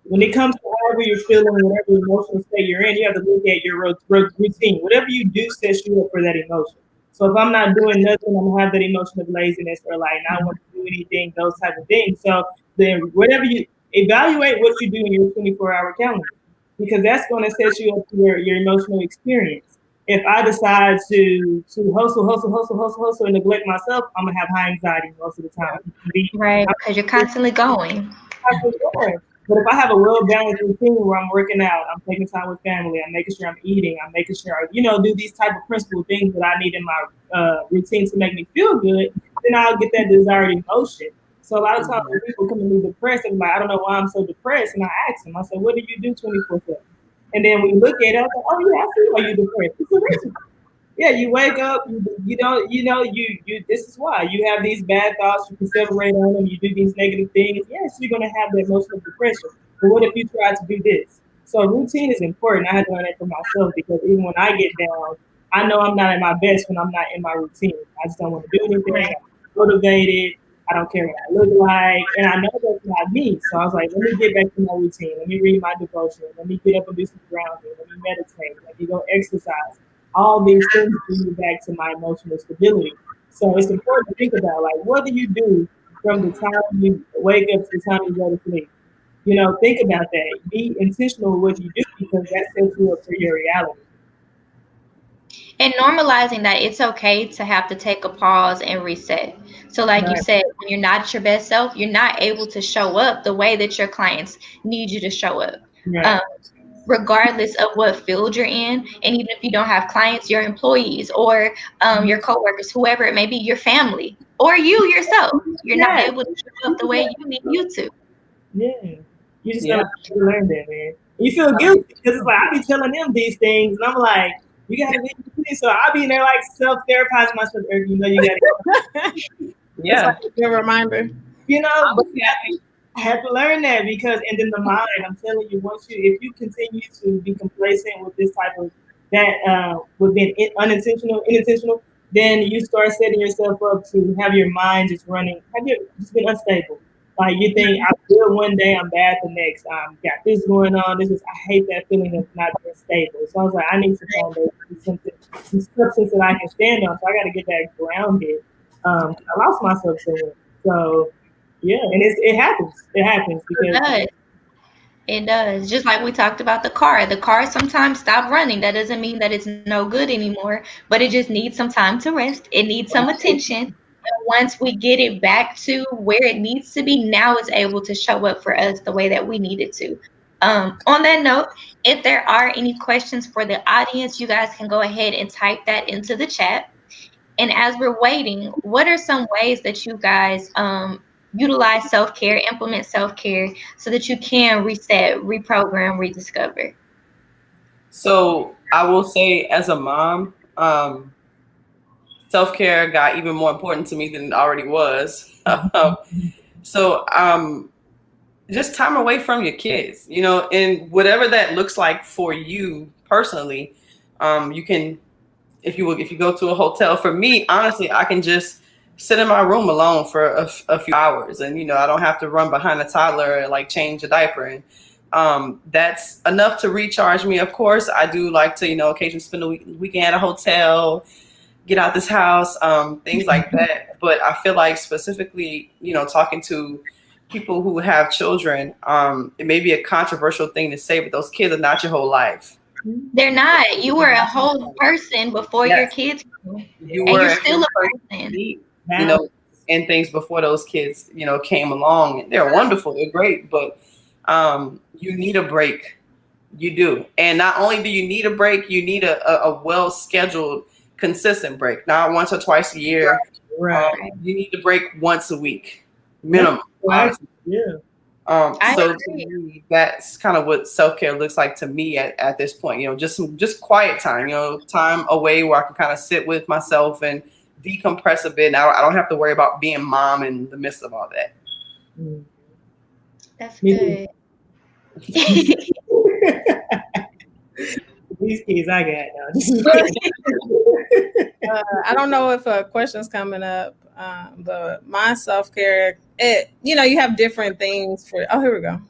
when it comes to however you're feeling, whatever emotional state you're in, you have to look at your routine. Whatever you do sets you up for that emotion. So if I'm not doing nothing, I'm gonna have that emotion of laziness or like not want to do anything, those type of things. So then whatever you evaluate what you do in your 24-hour calendar, because that's going to set you up for your emotional experience. If I decide to hustle and neglect myself, I'm gonna have high anxiety most of the time. Right, because you're constantly going. But if I have a well-balanced routine where I'm working out, I'm taking time with family, I'm making sure I'm eating, I'm making sure I, do these type of principal things that I need in my routine to make me feel good, then I'll get that desired emotion. So a lot of times when people come to me depressed, and like, I don't know why I'm so depressed, and I ask them, I say, what do you do 24/7? And then we look at it, I was like, oh yeah, I see why you're depressed. It's a reason. Yeah, you wake up, you this is why. You have these bad thoughts, you perseverate on them, you do these negative things. Yes, you're gonna have that emotional depression. But what if you try to do this? So routine is important. I had to learn that for myself, because even when I get down, I know I'm not at my best when I'm not in my routine. I just don't want to do anything. I'm motivated. I don't care what I look like. And I know that's not me. So I was like, let me get back to my routine. Let me read my devotion. Let me get up and do some grounding. Let me meditate. Let me go exercise. All these things bring me back to my emotional stability. So it's important to think about, like, what do you do from the time you wake up to the time you go to sleep? Think about that. Be intentional with what you do, because that sets you up for your reality. And normalizing that it's okay to have to take a pause and reset. So like you said, when you're not your best self, you're not able to show up the way that your clients need you to show up. regardless of what field you're in. And even if you don't have clients, your employees or your coworkers, whoever it may be, your family or you yourself, you're not Yeah. able to show up the way you need you to. Yeah. You just Yeah. gotta learn that, man. You feel guilty because it's like I be telling them these things, and I'm like, you gotta be. So I be in there like self-therapizing myself. You know, you gotta. Yeah. It's like a good reminder. You know, but I have to learn that because, and then the mind. I'm telling you, if you continue to be complacent with this type of with being unintentional, then you start setting yourself up to have your mind just running. Have you just been unstable? Like you think I'm good one day, I'm bad the next. Got this going on. I hate that feeling of not being stable. So I was like, I need to find some substance that I can stand on. So I got to get that grounded. I lost myself somewhere. So yeah, and it happens. It happens because It does. Just like we talked about the car. The car sometimes stops running. That doesn't mean that it's no good anymore, but it just needs some time to rest. It needs some attention. And once we get it back to where it needs to be, now it's able to show up for us the way that we need it to. On that note, if there are any questions for the audience, you guys can go ahead and type that into the chat. And as we're waiting, what are some ways that you guys utilize self-care, implement self-care so that you can reset, reprogram, rediscover? So I will say, as a mom, self-care got even more important to me than it already was. So just time away from your kids, you know, and whatever that looks like for you personally. You can, if you go to a hotel. For me, honestly, I can just sit in my room alone for a few hours, and you know, I don't have to run behind a toddler and like change a diaper, and that's enough to recharge me. Of course, I do like to, you know, occasionally spend a weekend at a hotel, get out this house, things like that. But I feel like specifically, you know, talking to people who have children, it may be a controversial thing to say, but those kids are not your whole life. They're not. You were a whole person before your kids, You and were you're still a person. you know, and things before those kids, you know, came along. They're wonderful, they're great, but you need a break. You do. And not only do you need a break, you need a well-scheduled, consistent break. Not once or twice a year. right. You need to break once a week, minimum. Right. Yeah. So to me, that's kind of what self-care looks like to me at this point. You know, just quiet time. You know, time away where I can kind of sit with myself and decompress a bit. And I don't have to worry about being mom in the midst of all that. That's good. These kids I got now. I don't know if a question's coming up, but my self-care, you know, you have different things for. Oh, here we go.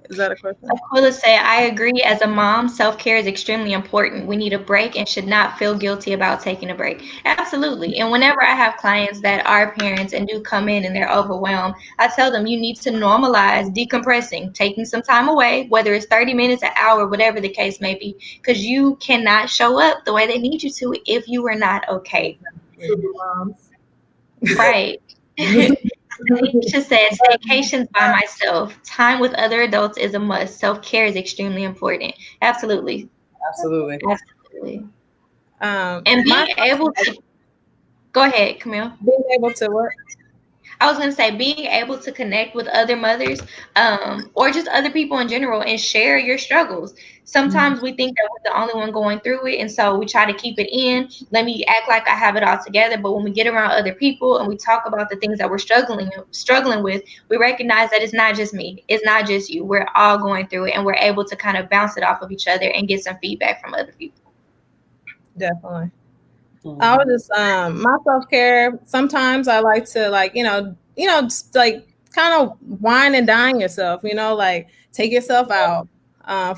Is that a question? Aquila say, I agree. As a mom, self-care is extremely important. We need a break and should not feel guilty about taking a break. Absolutely. And whenever I have clients that are parents and do come in and they're overwhelmed, I tell them you need to normalize decompressing, taking some time away, whether it's 30 minutes, an hour, whatever the case may be, because you cannot show up the way they need you to if you are not okay. Right. Anisha says, staycations by myself. Time with other adults is a must. Self-care is extremely important. Absolutely. Absolutely. And being able to go ahead, Camille. Being able to what? I was going to say, being able to connect with other mothers or just other people in general and share your struggles. Sometimes we think that we're the only one going through it, and so we try to keep it in. Let me act like I have it all together. But when we get around other people and we talk about the things that we're struggling with, we recognize that it's not just me. It's not just you. We're all going through it, and we're able to kind of bounce it off of each other and get some feedback from other people. Definitely. I would just my self-care, sometimes I like to just like kind of wine and dine yourself, you know, like take yourself out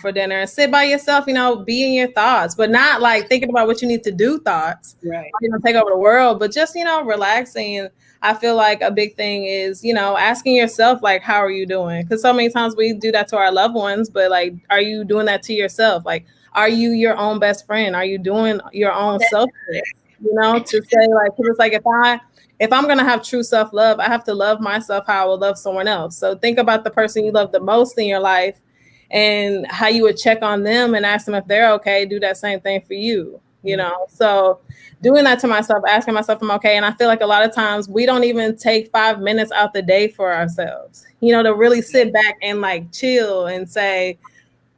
for dinner and sit by yourself, you know, be in your thoughts, but not like thinking about what you need to do thoughts, right? You know, take over the world, but just, you know, relaxing. And I feel like a big thing is, you know, asking yourself, like, how are you doing? Because so many times we do that to our loved ones, but like, are you doing that to yourself? Like, are you your own best friend? Are you doing your own self-care? You know, to say like, because it's like if I'm gonna have true self-love, I have to love myself how I would love someone else. So think about the person you love the most in your life, and how you would check on them and ask them if they're okay, do that same thing for you, you know? So doing that to myself, asking myself if I'm okay. And I feel like a lot of times we don't even take 5 minutes out the day for ourselves, you know, to really sit back and like chill and say,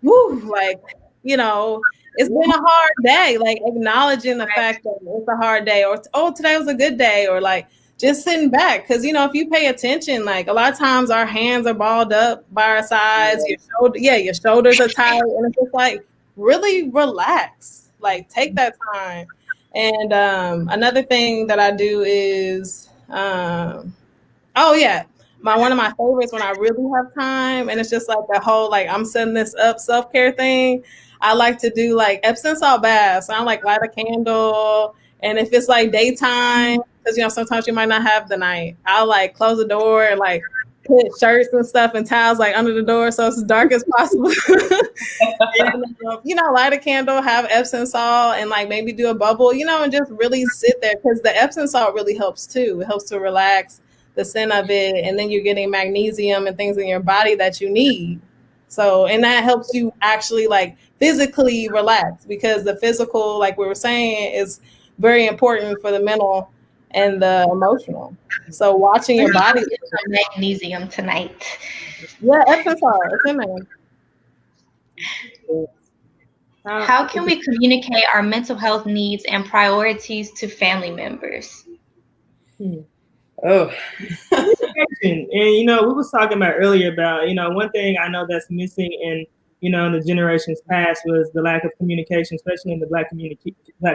whoo, like, you know, it's been a hard day, like acknowledging the fact that it's a hard day, or, oh, today was a good day, or like just sitting back. Because, you know, if you pay attention, like a lot of times our hands are balled up by our sides, your shoulders are tight, and it's just like, really relax, like take that time. And another thing that I do is, one of my favorites when I really have time, and it's just like the whole, like, I'm setting this up self-care thing. I like to do like Epsom salt baths. So I like light a candle. And if it's like daytime, because, you know, sometimes you might not have the night, I'll like close the door and like put shirts and stuff and towels like under the door so it's as dark as possible. And, you know, light a candle, have Epsom salt, and like maybe do a bubble, you know, and just really sit there, because the Epsom salt really helps too. It helps to relax the scent of it, and then you're getting magnesium and things in your body that you need. So, and that helps you actually like physically relax, because the physical, like we were saying, is very important for the mental and the emotional. So watching your body. Magnesium tonight. Yeah, Epsom salt. It's in there. How can we communicate our mental health needs and priorities to family members? Oh, and you know, we was talking about earlier about, you know, one thing I know that's missing in, you know, in the generations past was the lack of communication, especially in the Black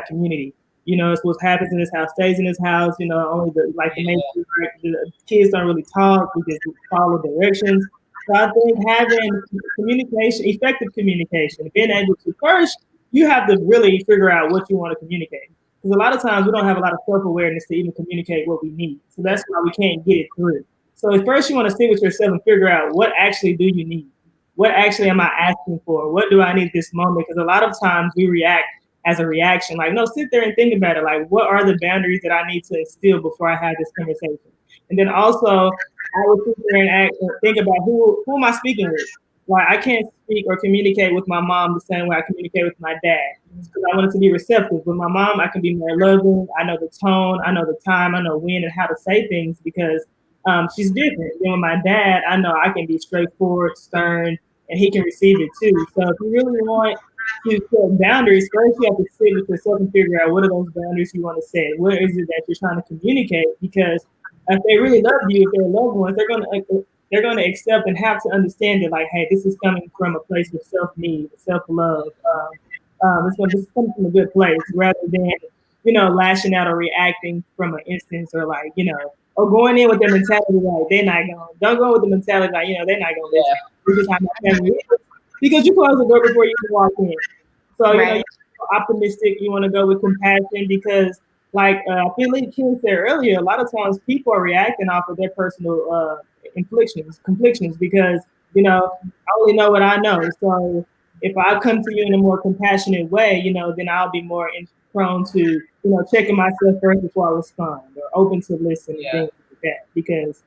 community. You know, it's what happens in this house stays in this house. You know, only the kids don't really talk. We just follow directions. So I think having communication, effective communication, being able to, first, you have to really figure out what you want to communicate. Because a lot of times we don't have a lot of self-awareness to even communicate what we need. So that's why we can't get it through. So at first you want to sit with yourself and figure out, what actually do you need? What actually am I asking for? What do I need this moment? Because a lot of times we react as a reaction. Like, no, sit there and think about it. Like, what are the boundaries that I need to instill before I have this conversation? And then also, I would sit there and think about who am I speaking with? Like, I can't speak or communicate with my mom the same way I communicate with my dad, because I want it to be receptive. With my mom, I can be more loving. I know the tone, I know the time, I know when and how to say things, because she's different. Then with my dad, I know I can be straightforward, stern, and he can receive it too. So if you really want to set boundaries, first you have to sit with yourself and figure out what are those boundaries you want to set. What is it that you're trying to communicate? Because if they really love you, if they're loved ones, they're going to accept and have to understand that, like, hey, this is coming from a place of self-need, self-love. It's going to come from a good place, rather than, you know, lashing out or reacting from an instance, or like, you know, or going in with the mentality like they're not going. Don't go with the mentality like, you know, they're not going to listen. This is how my family is. Because you close the door before you can walk in. So, you know, you're optimistic. You want to go with compassion, because, like I feel like Kim said earlier, a lot of times people are reacting off of their personal conflictions, because, you know, I only know what I know. So if I come to you in a more compassionate way, you know, then I'll be more prone to, you know, checking myself first before I respond, or open to listen and things like that. Because,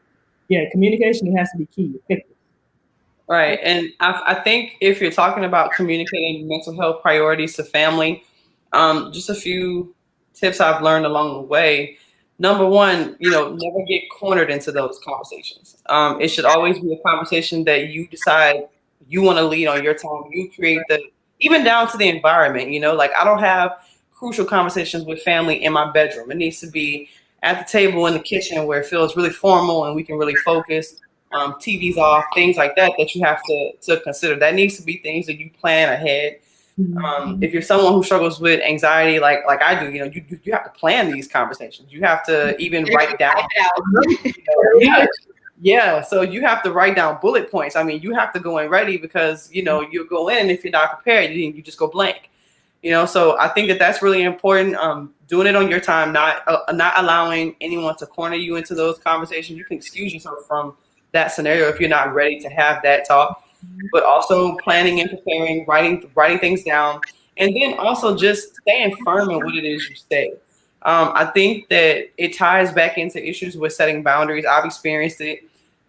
communication has to be key. right. And I think if you're talking about communicating mental health priorities to family, just a few tips I've learned along the way. Number one, you know, never get cornered into those conversations. It should always be a conversation that you decide you want to lead on your time. You create even down to the environment, you know, like I don't have crucial conversations with family in my bedroom. It needs to be at the table in the kitchen, where it feels really formal and we can really focus. TV's off, things like that you have to consider. That needs to be things that you plan ahead. If you're someone who struggles with anxiety, like I do, you know, you have to plan these conversations. You have to even write down. Yeah. So you have to write down bullet points. I mean, you have to go in ready, because, you know, you go in, if you're not prepared, you just go blank. You know, so I think that's really important. Doing it on your time, not allowing anyone to corner you into those conversations. You can excuse yourself from that scenario if you're not ready to have that talk, but also planning and preparing, writing things down, and then also just staying firm in what it is you say. I think that it ties back into issues with setting boundaries. I've experienced it.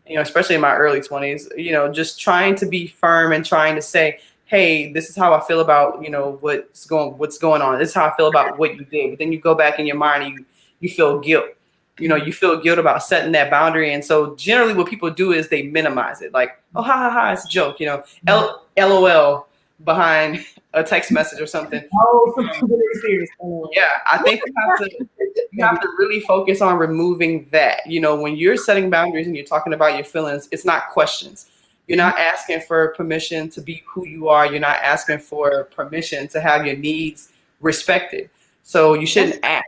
you know, especially in my early 20s, you know, just trying to be firm and trying to say, hey, this is how I feel about, you know, what's going on. This is how I feel about what you did. But then you go back in your mind and you feel guilt. You know, you feel guilt about setting that boundary. And so generally what people do is they minimize it. Like, oh, ha, ha, ha, it's a joke, you know, LOL behind a text message or something. Oh, something really serious. Yeah, I think you have to really focus on removing that. You know, when you're setting boundaries and you're talking about your feelings, it's not questions. You're not asking for permission to be who you are. You're not asking for permission to have your needs respected. So you shouldn't ask.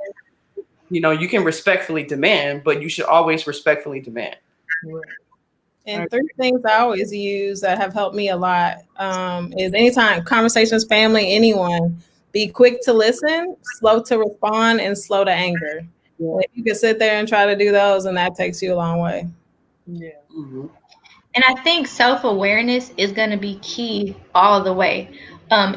You know, you can respectfully demand, but you should always respectfully demand. And 3 things I always use that have helped me a lot is anytime conversations, family, anyone, be quick to listen, slow to respond, and slow to anger. Yeah. If you can sit there and try to do those, and that takes you a long way. Yeah. Mm-hmm. And I think self-awareness is going to be key all the way,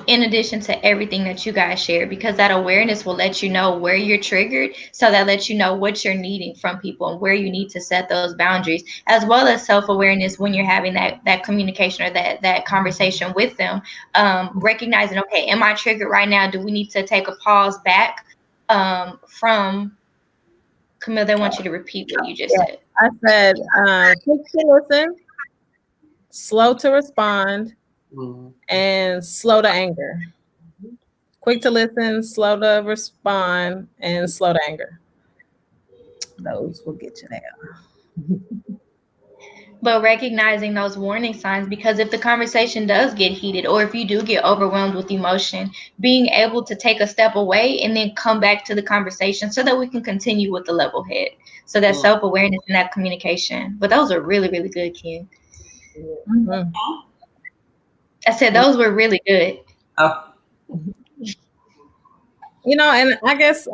in addition to everything that you guys share, because that awareness will let you know where you're triggered. So that lets you know what you're needing from people and where you need to set those boundaries, as well as self-awareness when you're having that communication or that conversation with them, recognizing, okay, am I triggered right now? Do we need to take a pause back from Camille? They want you to repeat what you just said. I said, quick to listen, slow to respond, and slow to anger. Quick to listen, slow to respond, and slow to anger. Those will get you there. But recognizing those warning signs, because if the conversation does get heated or if you do get overwhelmed with emotion, being able to take a step away and then come back to the conversation so that we can continue with the level head. So that self-awareness and that communication. But those are really, really good, Ken. Mm-hmm. I said those were really good. Oh. You know, and I guess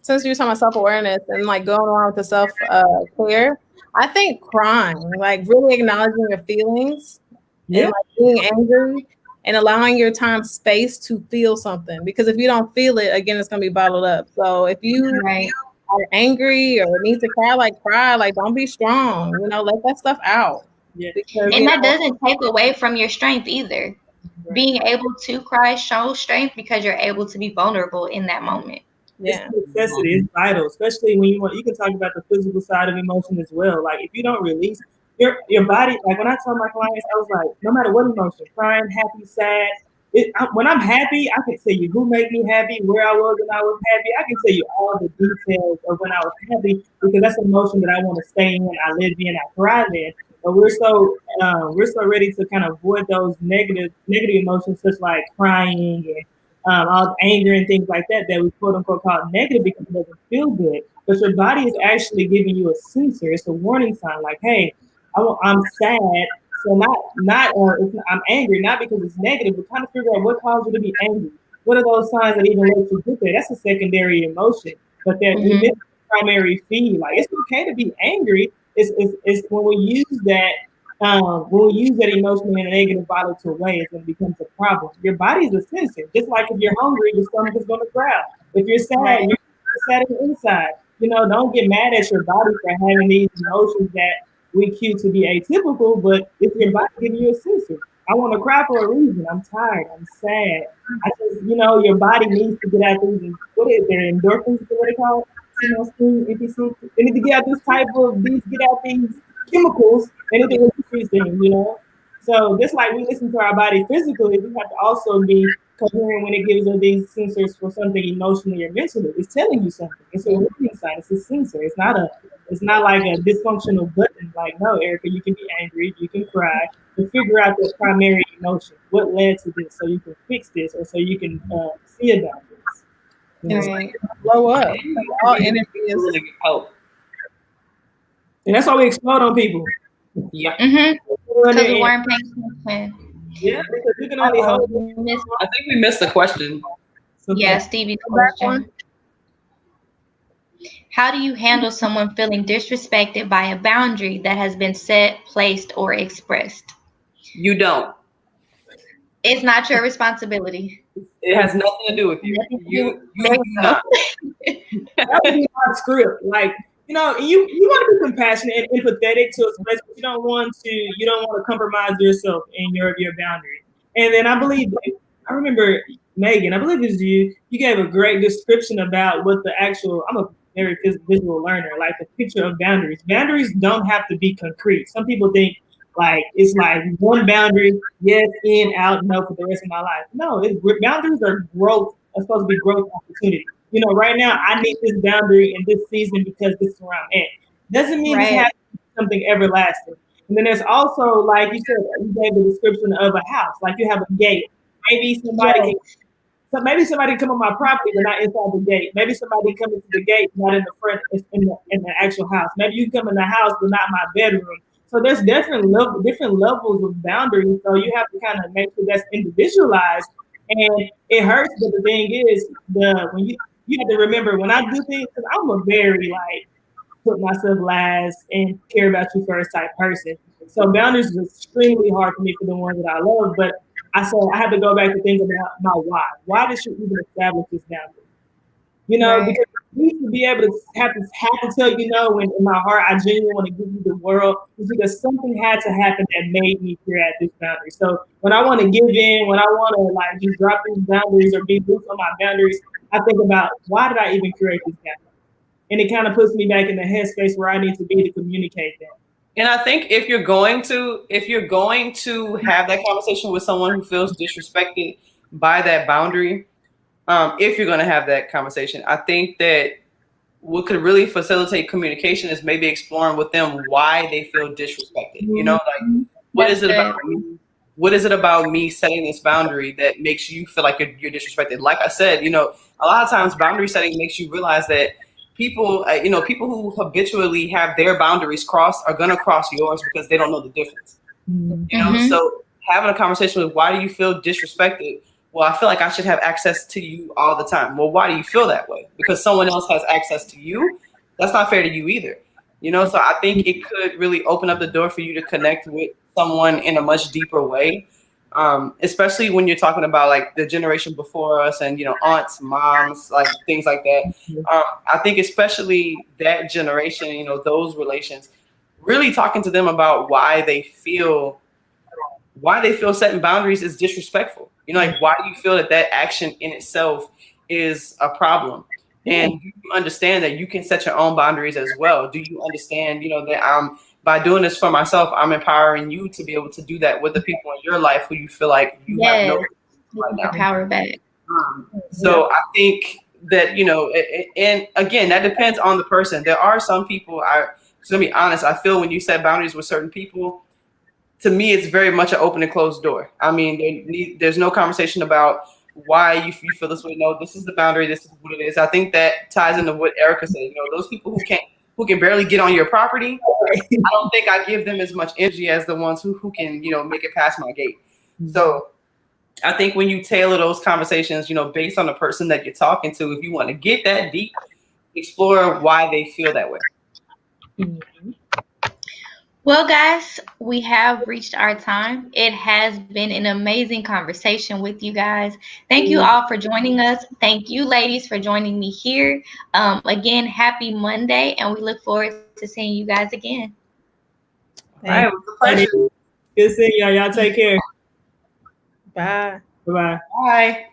since you're talking about self-awareness and like going along with the self-care, I think crying, like really acknowledging your feelings and like being angry and allowing your time space to feel something. Because if you don't feel it, again, it's going to be bottled up. So if you are angry or need to cry, like don't be strong, you know, let that stuff out. Yeah. Because, and that doesn't take away from your strength either. Right. Being able to cry shows strength because you're able to be vulnerable in that moment. Yeah. It's a necessity. It's vital, especially when you can talk about the physical side of emotion as well. Like if you don't release your body, like when I tell my clients, I was like, no matter what emotion, crying, happy, sad, when I'm happy, I can tell you who made me happy, where I was when I was happy. I can tell you all the details of when I was happy because that's an emotion that I want to stay in, I live in, I thrive in. But we're so ready to kind of avoid those negative emotions, such like crying and all anger and things like that we quote unquote call negative because it doesn't feel good. But your body is actually giving you a sensor. It's a warning sign, like, hey, I'm sad. So I'm angry, not because it's negative, but kind of figure out what caused you to be angry. What are those signs that even let you get there? That's a secondary emotion, but then we miss the primary feed. Like it's okay to be angry. It's when we use that emotion in a negative volatile way, it's when it becomes a problem. Your body is a sensor. Just like if you're hungry, your stomach is going to growl. If you're sad, you're sad on the inside. You know, don't get mad at your body for having these emotions that we cue to be atypical, but it's your body giving you a sensor. I want to cry for a reason. I'm tired. I'm sad. Your body needs to get out these, what is there, endorphins, what they call it? They need to get out these chemicals, anything with these things, you know? So just like we listen to our body physically, we have to also be coherent when it gives us these sensors for something emotionally or mentally. It's telling you something. It's a warning sign. It's a sensor. It's not like a dysfunctional button. Like, no, Erica, you can be angry, you can cry, but figure out the primary emotion. What led to this so you can fix this or so you can see about this. Right. Blow up. Like all energy is really help. And that's why we explode on people. Yeah. Because we weren't paying attention. Yeah, because you can only hold. I think we missed the question. Yeah, Stevie's question. How do you handle someone feeling disrespected by a boundary that has been set, placed, or expressed? You don't. It's not your responsibility. It has nothing to do with you. You do not. That would be my script. Like, you know, you want to be compassionate and empathetic to a space, but you don't want to compromise yourself in your boundary. And then I remember Megan, I believe it was you gave a great description about what the actual, I'm a very visual learner, like the picture of boundaries. Boundaries don't have to be concrete. Some people think like it's like one boundary, yes, in, out, no, for the rest of my life. No, boundaries are growth. Are supposed to be growth opportunity. You know, right now I need this boundary in this season because this is where I'm at. Doesn't mean it's has to be something everlasting. And then there's also, like you said, you gave the description of a house. Like you have a gate. Maybe somebody can come on my property, but not inside the gate. Maybe somebody come into the gate, not in the front, in the actual house. Maybe you come in the house, but not my bedroom. So there's different levels of boundaries. So you have to kind of make sure that's individualized. And it hurts, but the thing is, when you have to remember when I do things, because I'm a very like put myself last and care about you first type person. So boundaries is extremely hard for me for the ones that I love. But I had to go back to think about my why. Why did you even establish this boundary? You know, because you need to be able to have to tell you no when in my heart I genuinely want to give you the world, is because something had to happen that made me create this boundary. So when I want to give in, when I want to like just drop these boundaries or be loose on my boundaries, I think about why did I even create this boundary? And it kind of puts me back in the headspace where I need to be to communicate that. And I think if you're going to have that conversation with someone who feels disrespected by that boundary, if you're going to have that conversation, I think that what could really facilitate communication is maybe exploring with them why they feel disrespected. You know, like what is it about me? What is it about me setting this boundary that makes you feel like you're disrespected? Like I said, you know, a lot of times boundary setting makes you realize that people who habitually have their boundaries crossed are going to cross yours because they don't know the difference. You know, so having a conversation with why do you feel disrespected? Well, I feel like I should have access to you all the time. Well, why do you feel that way? Because someone else has access to you. That's not fair to you either. You know, so I think it could really open up the door for you to connect with someone in a much deeper way. Especially when you're talking about like the generation before us and, you know, aunts, moms, like things like that. I think especially that generation, you know, those relations, really talking to them about why they feel setting boundaries is disrespectful. You know, like why do you feel that action in itself is a problem? And do you understand that you can set your own boundaries as well? Do you understand, you know, that by doing this for myself, I'm empowering you to be able to do that with the people in your life who you feel like you have no right now. Power back. So I think that, you know, and again, that depends on the person. There are some people, to be honest, I feel when you set boundaries with certain people, to me, it's very much an open and closed door. I mean, there's no conversation about why you feel this way. No, this is the boundary. This is what it is. I think that ties into what Erica said. You know, those people who can barely get on your property, I don't think I give them as much energy as the ones who can, you know, make it past my gate. So I think when you tailor those conversations, you know, based on the person that you're talking to, if you want to get that deep, explore why they feel that way. Well, guys, we have reached our time. It has been an amazing conversation with you guys. Thank you all for joining us. Thank you, ladies, for joining me here. Again, happy Monday, and we look forward to seeing you guys again. All right, it was a pleasure. Good seeing y'all. Y'all take care. Bye. Bye-bye. Bye.